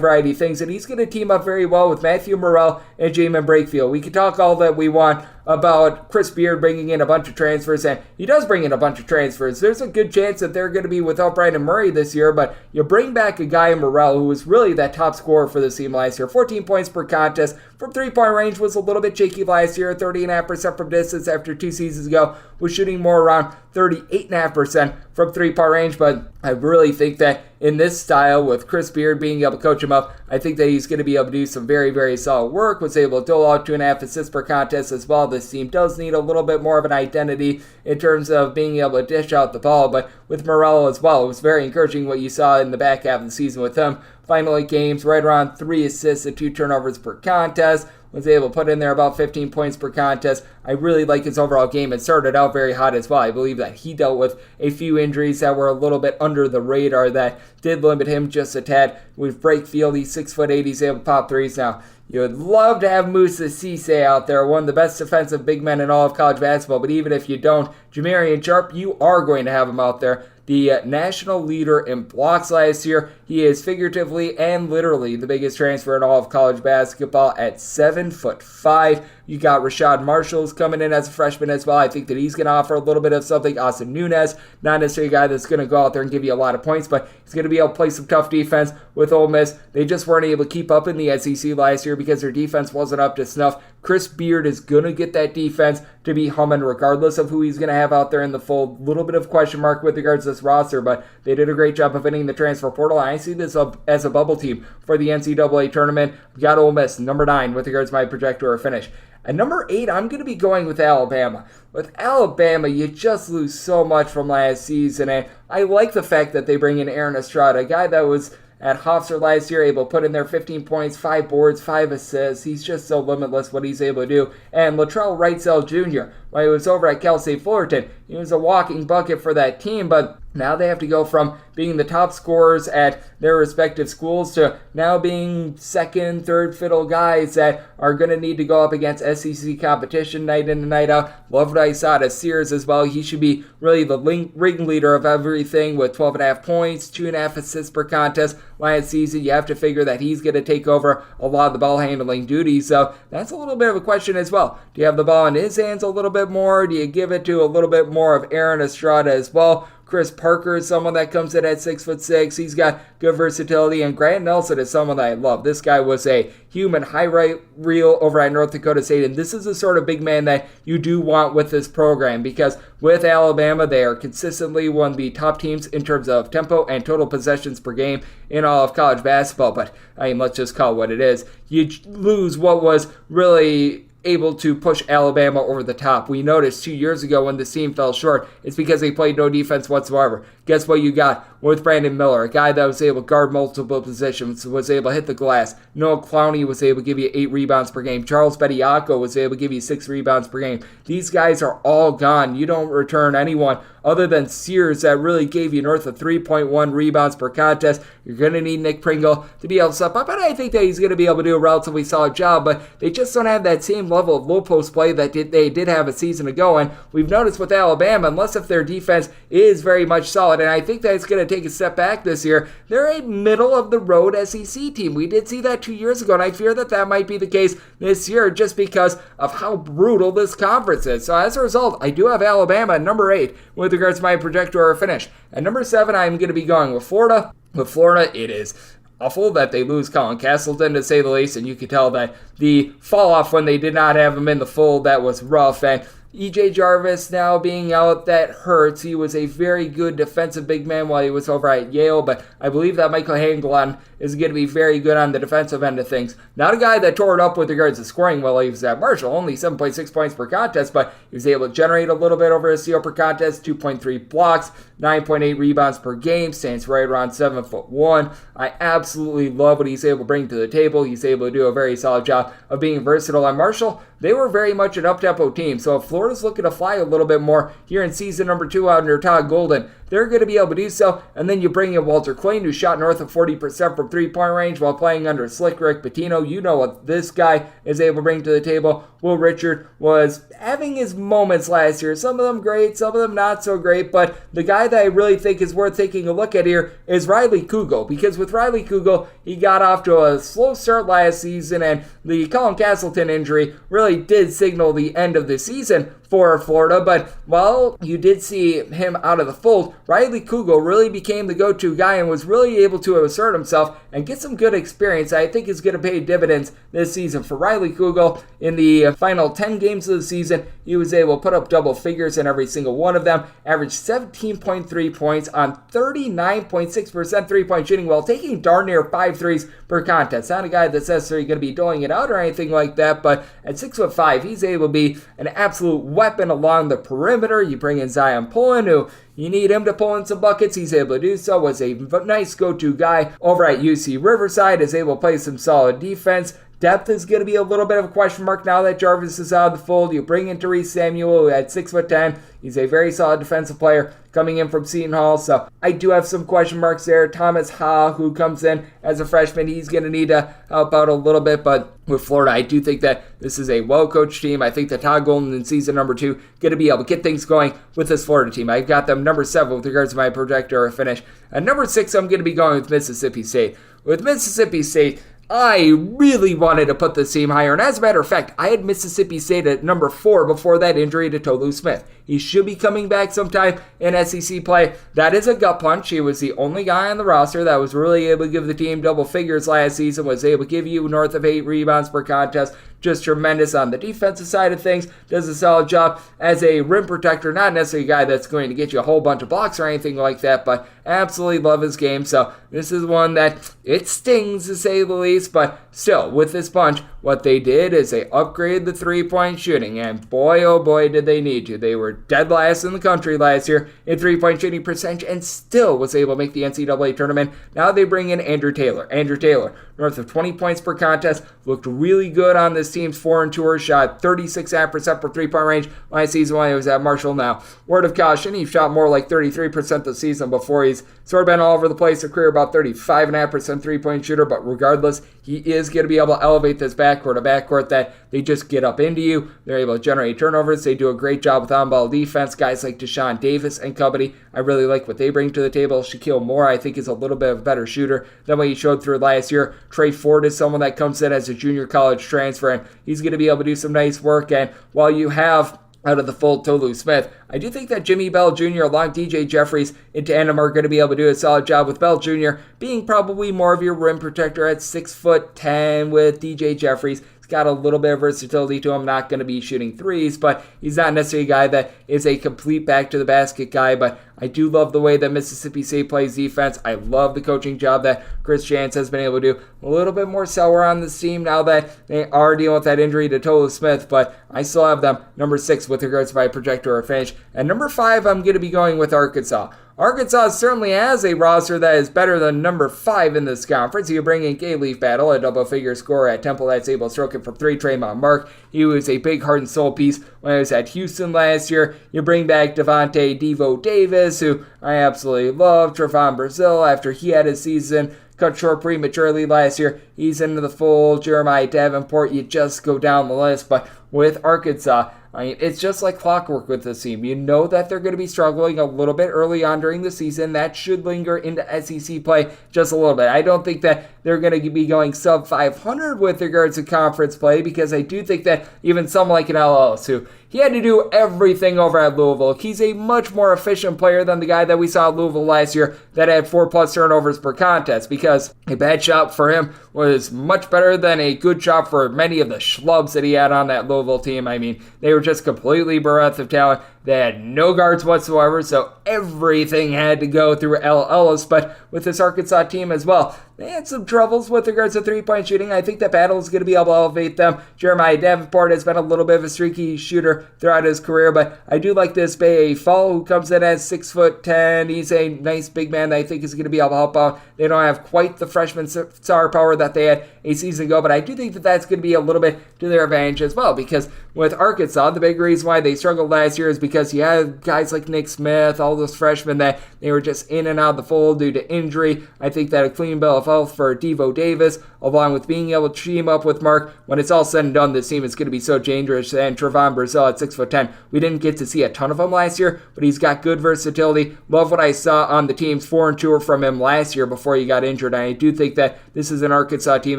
variety of things, and he's going to team up very well with Matthew Morrell and Jamin Brakefield. We can talk all that we want about Chris Beard bringing in a bunch of transfers, and he does bring in a bunch of transfers. There's a good chance that they're going to be without Brandon Murray this year, but you bring back a guy in Morrell who was really that top scorer for the team last year. 14 points per contest from three-point range, was a little bit shaky last year. 30.5% from distance after 2 seasons ago, was shooting more around 38.5% from three-point range, but I really think that in this style, with Chris Beard being able to coach him up, I think that he's going to be able to do some very, very solid work. Was able to dole out 2.5 assists per contest as well. This team does need a little bit more of an identity in terms of being able to dish out the ball, but with Morello as well, it was very encouraging what you saw in the back half of the season with him. Final 8 games, right around 3 assists and 2 turnovers per contest. Was able to put in there about 15 points per contest. I really like his overall game. It started out very hot as well. I believe that he dealt with a few injuries that were a little bit under the radar that did limit him just a tad. With Brakefield, he's 6'8", he's able to pop threes. Now, you would love to have Moussa Cisse out there, one of the best defensive big men in all of college basketball, but even if you don't, Jamarian Sharp, you are going to have him out there. The national leader in blocks last year. He is figuratively and literally the biggest transfer in all of college basketball at 7'5". You got Rashad Marshall's coming in as a freshman as well. I think that he's going to offer a little bit of something. Austin Nunez, not necessarily a guy that's going to go out there and give you a lot of points, but he's going to be able to play some tough defense with Ole Miss. They just weren't able to keep up in the SEC last year because their defense wasn't up to snuff. Chris Beard is going to get that defense to be humming regardless of who he's going to have out there in the fold. Little bit of question mark with regards to this roster, but they did a great job of hitting the transfer portal. I see this as a bubble team for the NCAA tournament. We got Ole Miss, number 9, with regards to my projector or finish. At number 8, I'm going to be going with Alabama. With Alabama, you just lose so much from last season, and I like the fact that they bring in Aaron Estrada, a guy that was at Hofstra last year, able to put in there 15 points, 5 boards, 5 assists. He's just so limitless what he's able to do. And Latrell Wrightsell Jr., while he was over at Cal State Fullerton, he was a walking bucket for that team, but Now they have to go from being the top scorers at their respective schools to now being second, third fiddle guys that are going to need to go up against SEC competition night in and night out. Love what I saw to Sears as well. He should be really the ringleader of everything with 12.5 points, 2.5 assists per contest last season. You have to figure that he's going to take over a lot of the ball handling duties. So that's a little bit of a question as well. Do you have the ball in his hands a little bit more? Do you give it to a little bit more of Aaron Estrada as well? Chris Parker is someone that comes in at 6'6". He's got good versatility. And Grant Nelson is someone that I love. This guy was a human highlight reel over at North Dakota State. And this is the sort of big man that you do want with this program, because with Alabama, they are consistently one of the top teams in terms of tempo and total possessions per game in all of college basketball. But let's just call it what it is. You lose what was really able to push Alabama over the top. We noticed 2 years ago when the team fell short, it's because they played no defense whatsoever. Guess what you got with Brandon Miller, a guy that was able to guard multiple positions, was able to hit the glass. Noah Clowney was able to give you 8 rebounds per game. Charles Bediako was able to give you 6 rebounds per game. These guys are all gone. You don't return anyone other than Sears that really gave you north of 3.1 rebounds per contest. You're going to need Nick Pringle to be able to step up, and I think that he's going to be able to do a relatively solid job, but they just don't have that same level of low post play that they did have a season ago. And we've noticed with Alabama, unless if their defense is very much solid, and I think that it's going to take a step back this year, they're a middle of the road SEC team. We did see that 2 years ago, and I fear that that might be the case this year just because of how brutal this conference is. So as a result, I do have Alabama at number 8 with regards to my projector or finish. At number 7, I'm going to be going with Florida. With Florida, it is awful that they lose Colin Castleton, to say the least, and you could tell that the fall off when they did not have him in the fold, that was rough. And E.J. Jarvis now being out, that hurts. He was a very good defensive big man while he was over at Yale, but I believe that Michael Hanglon is going to be very good on the defensive end of things. Not a guy that tore it up with regards to scoring while he was at Marshall, only 7.6 points per contest, but he was able to generate a little bit over his steal per contest, 2.3 blocks, 9.8 rebounds per game, stands right around 7'1". I absolutely love what he's able to bring to the table. He's able to do a very solid job of being versatile. On Marshall, they were very much an up-tempo team, so if Florida's looking to fly a little bit more here in season number 2 under Todd Golden, they're going to be able to do so. And then you bring in Walter Clayton, who shot north of 40% from three-point range while playing under Slick Rick Pitino. You know what this guy is able to bring to the table. Will Richard was having his moments last year. Some of them great, some of them not so great. But the guy that I really think is worth taking a look at here is Riley Kugel. Because with Riley Kugel, he got off to a slow start last season, and the Colin Castleton injury really did signal the end of the season for Florida. But while you did see him out of the fold, Riley Kugel really became the go-to guy and was really able to assert himself and get some good experience I think is going to pay dividends this season. For Riley Kugel, in the final 10 games of the season, he was able to put up double figures in every single one of them, averaged 17.3 points on 39.6% three-point shooting while taking darn near 5 threes per contest. Not a guy that's necessarily going to be doling it out or anything like that, but at 6'5", he's able to be an absolute weapon along the perimeter. You bring in Zion Pullen, who you need him to pull in some buckets. He's able to do so. Was a nice go-to guy over at UC Riverside. Is able to play some solid defense. Depth is going to be a little bit of a question mark now that Jarvis is out of the fold. You bring in Therese Samuel, who at 6'10". He's a very solid defensive player coming in from Seton Hall. So I do have some question marks there. Thomas Ha, who comes in as a freshman, he's going to need to help out a little bit. But with Florida, I do think that this is a well-coached team. I think that Todd Golden in season number 2 going to be able to get things going with this Florida team. I've got them number 7 with regards to my projector or finish. At number 6, I'm going to be going with Mississippi State. With Mississippi State, I really wanted to put this team higher, and as a matter of fact, I had Mississippi State at number 4 before that injury to Tolu Smith. He should be coming back sometime in SEC play. That is a gut punch. He was the only guy on the roster that was really able to give the team double figures last season, was able to give you north of 8 rebounds per contest. Just tremendous on the defensive side of things. Does a solid job as a rim protector. Not necessarily a guy that's going to get you a whole bunch of blocks or anything like that, but absolutely love his game. So this is one that it stings, to say the least, but still, with this bunch, what they did is they upgraded the three-point shooting, and boy, oh boy, did they need to. They were dead last in the country last year in three-point shooting percentage and still was able to make the NCAA tournament. Now they bring in Andrew Taylor. Andrew Taylor, north of 20 points per contest, looked really good on this team's 4 tour, shot 36% for three-point range last season when he was at Marshall. Now, word of caution, he shot more like 33% this season before. He's sort of been all over the place, a career about 35.5% three-point shooter, but regardless, he is going to be able to elevate this backcourt, a backcourt that they just get up into you. They're able to generate turnovers. They do a great job with on-ball defense. Guys like Deshaun Davis and company, I really like what they bring to the table. Shaquille Moore, I think, is a little bit of a better shooter than what he showed through last year. Trey Ford is someone that comes in as a junior college transfer, and he's going to be able to do some nice work. And while you have out of the fold Tolu Smith, I do think that Jimmy Bell Jr. along DJ Jeffries in tandem are going to be able to do a solid job, with Bell Jr. being probably more of your rim protector at 6'10" with DJ Jeffries. Got a little bit of versatility to him, not going to be shooting threes, but he's not necessarily a guy that is a complete back to the basket guy. But I do love the way that Mississippi State plays defense. I love the coaching job that Chris Jans has been able to do. A little bit more sour on this team now that they are dealing with that injury to Tolu Smith, but I still have them number 6 with regards to my projector or finish. And number 5, I'm going to be going with Arkansas. Arkansas certainly has a roster that is better than number 5 in this conference. You bring in Gay Leaf Battle, a double-figure scorer at Temple that's able to stroke it from 3, Traymon Mark. He was a big heart and soul piece when he was at Houston last year. You bring back Devontae Devo Davis, who I absolutely love. Trevon Brazile, after he had his season cut short prematurely last year, he's into the fold. Jeremiah Davenport, you just go down the list. But with Arkansas, I mean, it's just like clockwork with this team. You know that they're going to be struggling a little bit early on during the season. That should linger into SEC play just a little bit. I don't think that they're going to be going sub 500 with regards to conference play, because I do think that even someone like an Ellis, who he had to do everything over at Louisville. He's a much more efficient player than the guy that we saw at Louisville last year that had 4+ turnovers per contest, because a bad shot for him was much better than a good shot for many of the schlubs that he had on that Louisville team. I mean, they were just completely bereft of talent. They had no guards whatsoever, so everything had to go through Ellis. But with this Arkansas team as well, they had some troubles with regards to three-point shooting. I think that Battle is going to be able to elevate them. Jeremiah Davenport has been a little bit of a streaky shooter throughout his career, but I do like this Bay Fall, who comes in at 6'10". He's a nice big man that I think is going to be able to help out. They don't have quite the freshman star power that they had a season ago, but I do think that that's going to be a little bit to their advantage as well, because with Arkansas, the big reason why they struggled last year is because you had guys like Nick Smith, all those freshmen that they were just in and out of the fold due to injury. I think that a clean bill of health for Devo Davis, along with being able to team up with Mark, when it's all said and done, this team is going to be so dangerous. And Trevon Brazile at 6'10". We didn't get to see a ton of him last year, but he's got good versatility. Love what I saw on the team's 4 tour from him last year before he got injured. And I do think that this is an Arkansas team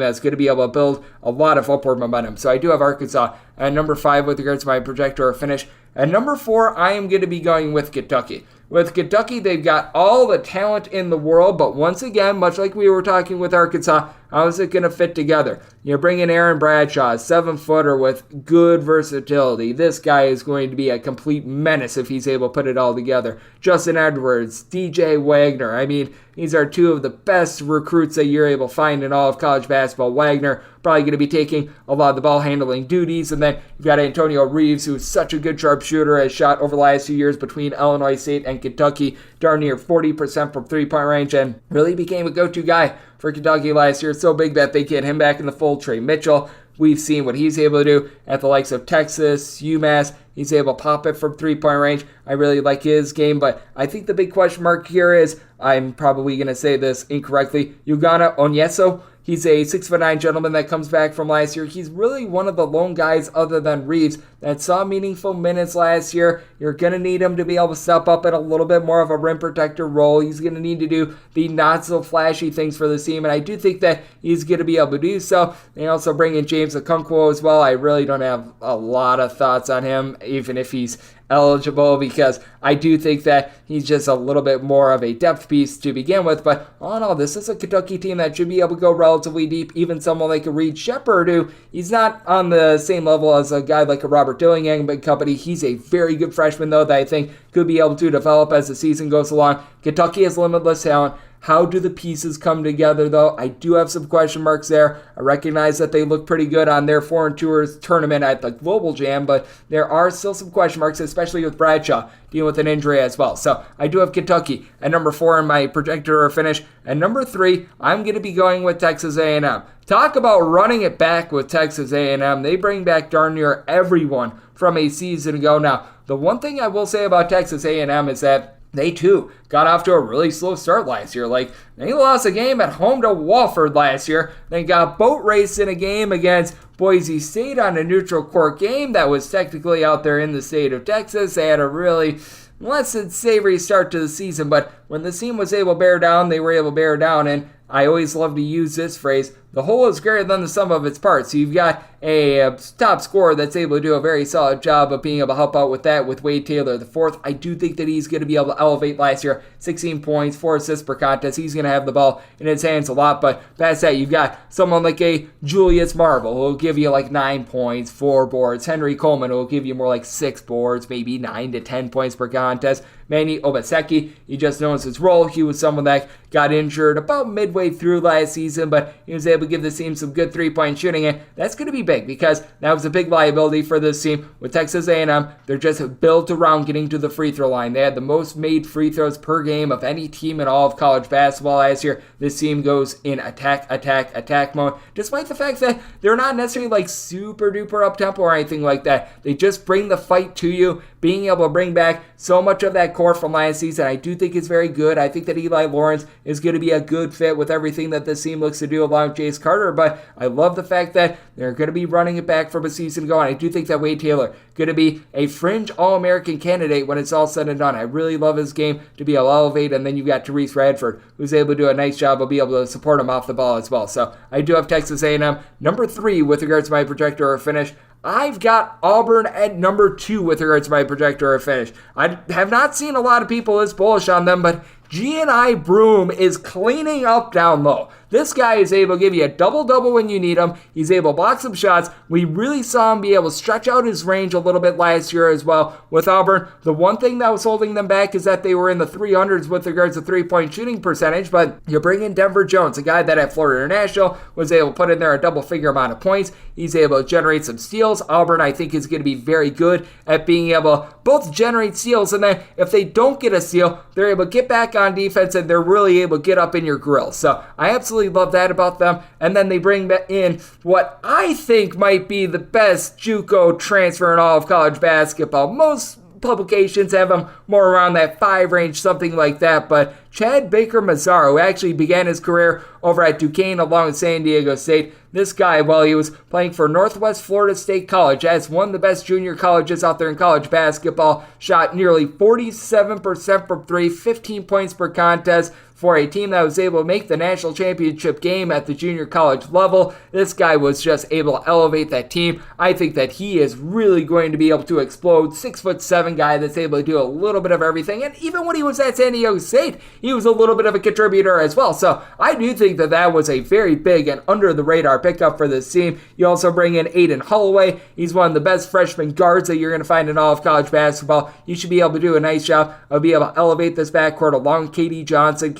that's going to be able to build a lot of upward momentum. So I do have Arkansas at number 5 with regards to my projector or finish. At number 4, I am going to be going with Kentucky. With Kentucky, they've got all the talent in the world, but once again, much like we were talking with Arkansas, how is it going to fit together? You bring in Aaron Bradshaw, a 7-footer with good versatility. This guy is going to be a complete menace if he's able to put it all together. Justin Edwards, DJ Wagner. I mean, these are 2 of the best recruits that you're able to find in all of college basketball. Wagner probably going to be taking a lot of the ball handling duties. And then you've got Antonio Reeves, who's such a good sharpshooter, has shot over the last few years between Illinois State and Kentucky darn near 40% from three-point range, and really became a go-to guy for Kentucky last year. It's so big that they get him back in the fold. Trey Mitchell, we've seen what he's able to do at the likes of Texas, UMass. He's able to pop it from three-point range. I really like his game, but I think the big question mark here is, I'm probably going to say this incorrectly, Ugonna Onyeso. He's a 6'9" gentleman that comes back from last year. He's really one of the lone guys other than Reeves that saw meaningful minutes last year. You're going to need him to be able to step up in a little bit more of a rim protector role. He's going to need to do the not so flashy things for the team, and I do think that he's going to be able to do so. They also bring in James Okonkwo as well. I really don't have a lot of thoughts on him, even if he's eligible, because I do think that he's just a little bit more of a depth piece to begin with. But all in all, this is a Kentucky team that should be able to go relatively deep. Even someone like a Reed Shepherd, who he's not on the same level as a guy like a Robert Dillingham and company. He's a very good freshman, though, that I think could be able to develop as the season goes along. Kentucky has limitless talent. How do the pieces come together, though? I do have some question marks there. I recognize that they look pretty good on their foreign tours tournament at the Global Jam, but there are still some question marks, especially with Bradshaw dealing with an injury as well. So I do have Kentucky at number 4 in my projector or finish. At number 3, I'm going to be going with Texas A&M. Talk about running it back with Texas A&M. They bring back darn near everyone from a season ago. Now, the one thing I will say about Texas A&M is that they, too, got off to a really slow start last year. Like, they lost a game at home to Wofford last year. They got boat raced in a game against Boise State on a neutral court game that was technically out there in the state of Texas. They had a really less than savory start to the season, but when the team was able to bear down, they were able to bear down, and I always love to use this phrase, the whole is greater than the sum of its parts. So you've got a top scorer that's able to do a very solid job of being able to help out with that with Wade Taylor the fourth. I do think that he's going to be able to elevate last year. 16 points, 4 assists per contest. He's going to have the ball in his hands a lot, but past that, you've got someone like a Julius Marble who will give you like 9 points, 4 boards. Henry Coleman who will give you more like 6 boards, maybe 9 to 10 points per contest. Manny Obaseki, he just knows his role. He was someone that got injured about midway through last season, but he was able to give this team some good three-point shooting, and that's going to be big because that was a big liability for this team. With Texas A&M, they're just built around getting to the free throw line. They had the most made free throws per game of any team in all of college basketball last year. This team goes in attack mode, despite the fact that they're not necessarily like super-duper up-tempo or anything like that. They just bring the fight to you, being able to bring back so much of that core from last season. I do think it's very good. I think that Eli Lawrence is going to be a good fit with everything that this team looks to do along with Jace Carter, but I love the fact that they're going to be running it back from a season ago, and I do think that Wade Taylor going to be a fringe All-American candidate when it's all said and done. I really love his game to be able to elevate, and then you've got Therese Radford, who's able to do a nice job of being able to support him off the ball as well. So I do have Texas A&M number 3 with regards to my projector or finish. I've got Auburn at number 2 with regards to my projector or finish. I have not seen a lot of people this bullish on them, but G&I Broome is cleaning up down low. This guy is able to give you a double-double when you need him. He's able to block some shots. We really saw him be able to stretch out his range a little bit last year as well with Auburn. The one thing that was holding them back is that they were in the 300s with regards to three-point shooting percentage, but you bring in Denver Jones, a guy that at Florida International was able to put in there a double-figure amount of points. He's able to generate some steals. Auburn, I think, is going to be very good at being able to both generate steals, and then if they don't get a steal, they're able to get back on defense, and they're really able to get up in your grill. So I absolutely love that about them. And then they bring in what I think might be the best JUCO transfer in all of college basketball. Most publications have him more around that 5 range, something like that, but Chad Baker-Mazar, who actually began his career over at Duquesne along with San Diego State. This guy, while he was playing for Northwest Florida State College, as one of the best junior colleges out there in college basketball, shot nearly 47% from 3, 15 points per contest for a team that was able to make the national championship game at the junior college level. This guy was just able to elevate that team. I think that he is really going to be able to explode. 6'7" guy that's able to do a little bit of everything. And even when he was at San Diego State, he was a little bit of a contributor as well. So I do think that that was a very big and under the radar pickup for this team. You also bring in Aiden Holloway. He's one of the best freshman guards that you're going to find in all of college basketball. You should be able to do a nice job of being able to elevate this backcourt along Katie Johnson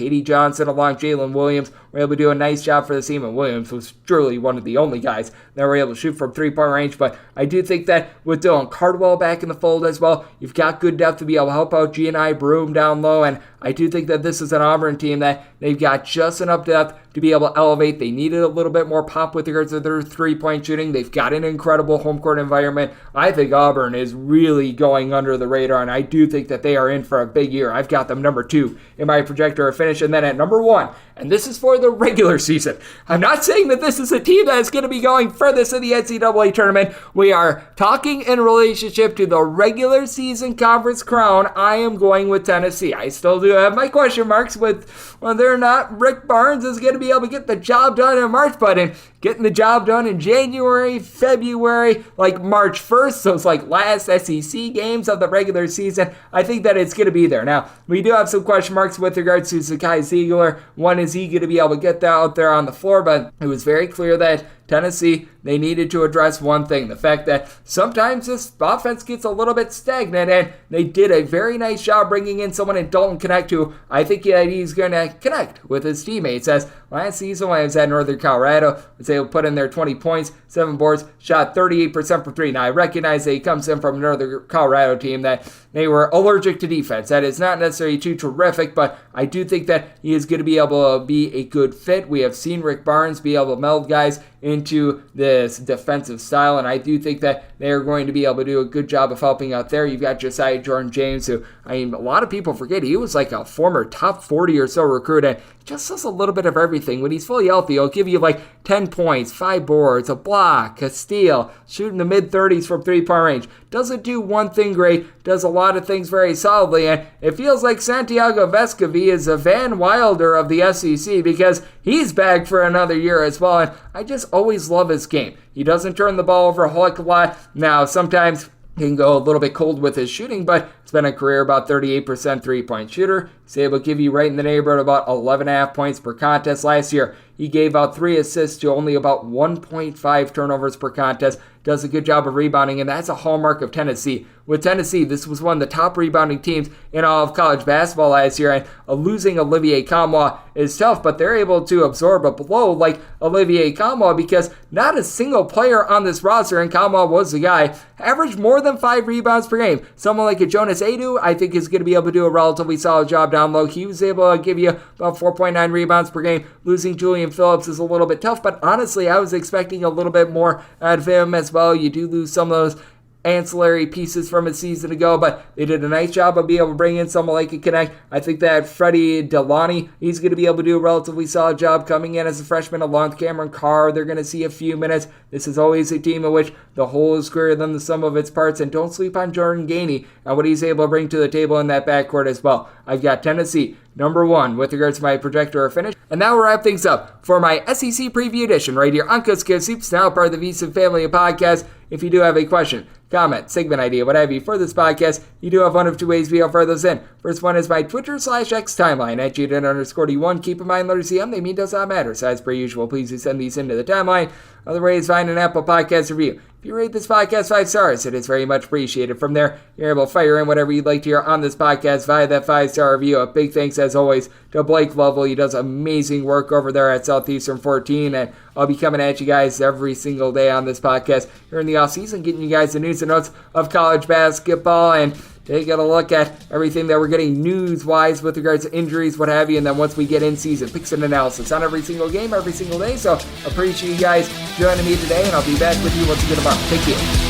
along Jalen Williams. We're able to do a nice job for the team, and Williams was truly one of the only guys that were able to shoot from three-point range. But I do think that with Dylan Cardwell back in the fold as well, you've got good depth to be able to help out G&I Broome down low, and I do think that this is an Auburn team that they've got just enough depth to be able to elevate. They needed a little bit more pop with regards to their three-point shooting. They've got an incredible home court environment. I think Auburn is really going under the radar, and I do think that they are in for a big year. I've got them number 2 in my projector finish, and then at number 1, and this is for the regular season. I'm not saying that this is a team that is going to be going furthest in the NCAA tournament. We are talking in relationship to the regular season conference crown. I am going with Tennessee. I still do have my question marks with whether or not Rick Barnes is going to be able to get the job done in March, but in getting the job done in January, February, like March 1st, so it's like last SEC games of the regular season, I think that it's going to be there. Now, we do have some question marks with regards to Zakai Ziegler. One, is he going to be able to get that out there on the floor? But it was very clear that Tennessee, they needed to address one thing, the fact that sometimes this offense gets a little bit stagnant, and they did a very nice job bringing in someone in Dalton Connect who I think he's going to connect with his teammates, as last season when I was at Northern Colorado, was able to put in their 20 points, 7 boards, shot 38% from 3. Now, I recognize that he comes in from a Northern Colorado team that they were allergic to defense. That is not necessarily too terrific, but I do think that he is going to be able to be a good fit. We have seen Rick Barnes be able to meld guys into this defensive style, and I do think that they are going to be able to do a good job of helping out there. You've got Josiah Jordan-James, who, a lot of people forget, he was like a former top 40 or so recruit, and just does a little bit of everything. When he's fully healthy, he'll give you like 10 points, 5 boards, a block, a steal, shooting the mid-30s from three-point range. Doesn't do one thing great, does a lot of things very solidly, and it feels like Santiago Vescovi is a Van Wilder of the SEC because he's back for another year as well, and I just always love his game. He doesn't turn the ball over a whole heck of a lot. Now, sometimes he can go a little bit cold with his shooting, but it's been a career about 38% three-point shooter. He's able to give you right in the neighborhood about 11.5 points per contest. Last year, he gave out 3 assists to only about 1.5 turnovers per contest. Does a good job of rebounding, and that's a hallmark of Tennessee. With Tennessee, this was one of the top rebounding teams in all of college basketball last year, and losing Olivier Kamwa is tough, but they're able to absorb a blow like Olivier Kamwa because not a single player on this roster, and Kamwa was the guy, averaged more than 5 rebounds per game. Someone like a Jonas Adu, I think, is going to be able to do a relatively solid job down low. He was able to give you about 4.9 rebounds per game. Losing Julian Phillips is a little bit tough, but honestly, I was expecting a little bit more out of him as well. You do lose some of those ancillary pieces from a season ago, but they did a nice job of being able to bring in someone like a Connect. I think that Freddie Delani, he's going to be able to do a relatively solid job coming in as a freshman along with Cameron Carr. They're going to see a few minutes. This is always a team in which the whole is greater than the sum of its parts, and don't sleep on Jordan Gainey and what he's able to bring to the table in that backcourt as well. I've got Tennessee number 1 with regards to my projector or finish. And now we'll wrap things up for my SEC preview edition right here on Coast to Coast Hoops, now part of the VSiN family of podcasts. If you do have a question, comment, segment idea, what have you for this podcast, you do have one of 2 ways we offer those in. First one is my Twitter/X timeline at Juden_D1. Keep in mind, letters CM, they mean does not matter. So as per usual, please do send these into the timeline. Other ways, find an Apple Podcast review. If you rate this podcast 5 stars, it is very much appreciated. From there, you're able to fire in whatever you'd like to hear on this podcast via that 5-star review. A big thanks, as always, to Blake Lovell. He does amazing work over there at Southeastern 14, and I'll be coming at you guys every single day on this podcast here in the offseason, getting you guys the news and notes of college basketball and taking a look at everything that we're getting news-wise with regards to injuries, what have you, and then once we get in season, picks and analysis on every single game, every single day. So appreciate you guys joining me today, and I'll be back with you once again tomorrow. Take care.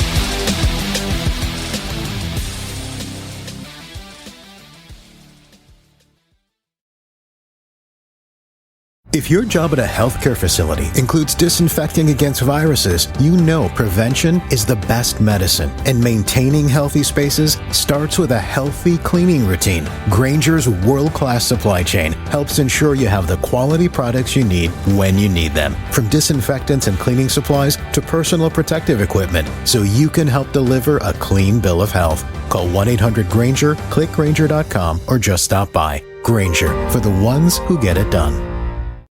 If your job at a healthcare facility includes disinfecting against viruses, you know prevention is the best medicine, and maintaining healthy spaces starts with a healthy cleaning routine. Grainger's world-class supply chain helps ensure you have the quality products you need when you need them, from disinfectants and cleaning supplies to personal protective equipment, so you can help deliver a clean bill of health. Call 1-800-GRAINGER, click Grainger.com, or just stop by. Grainger, for the ones who get it done.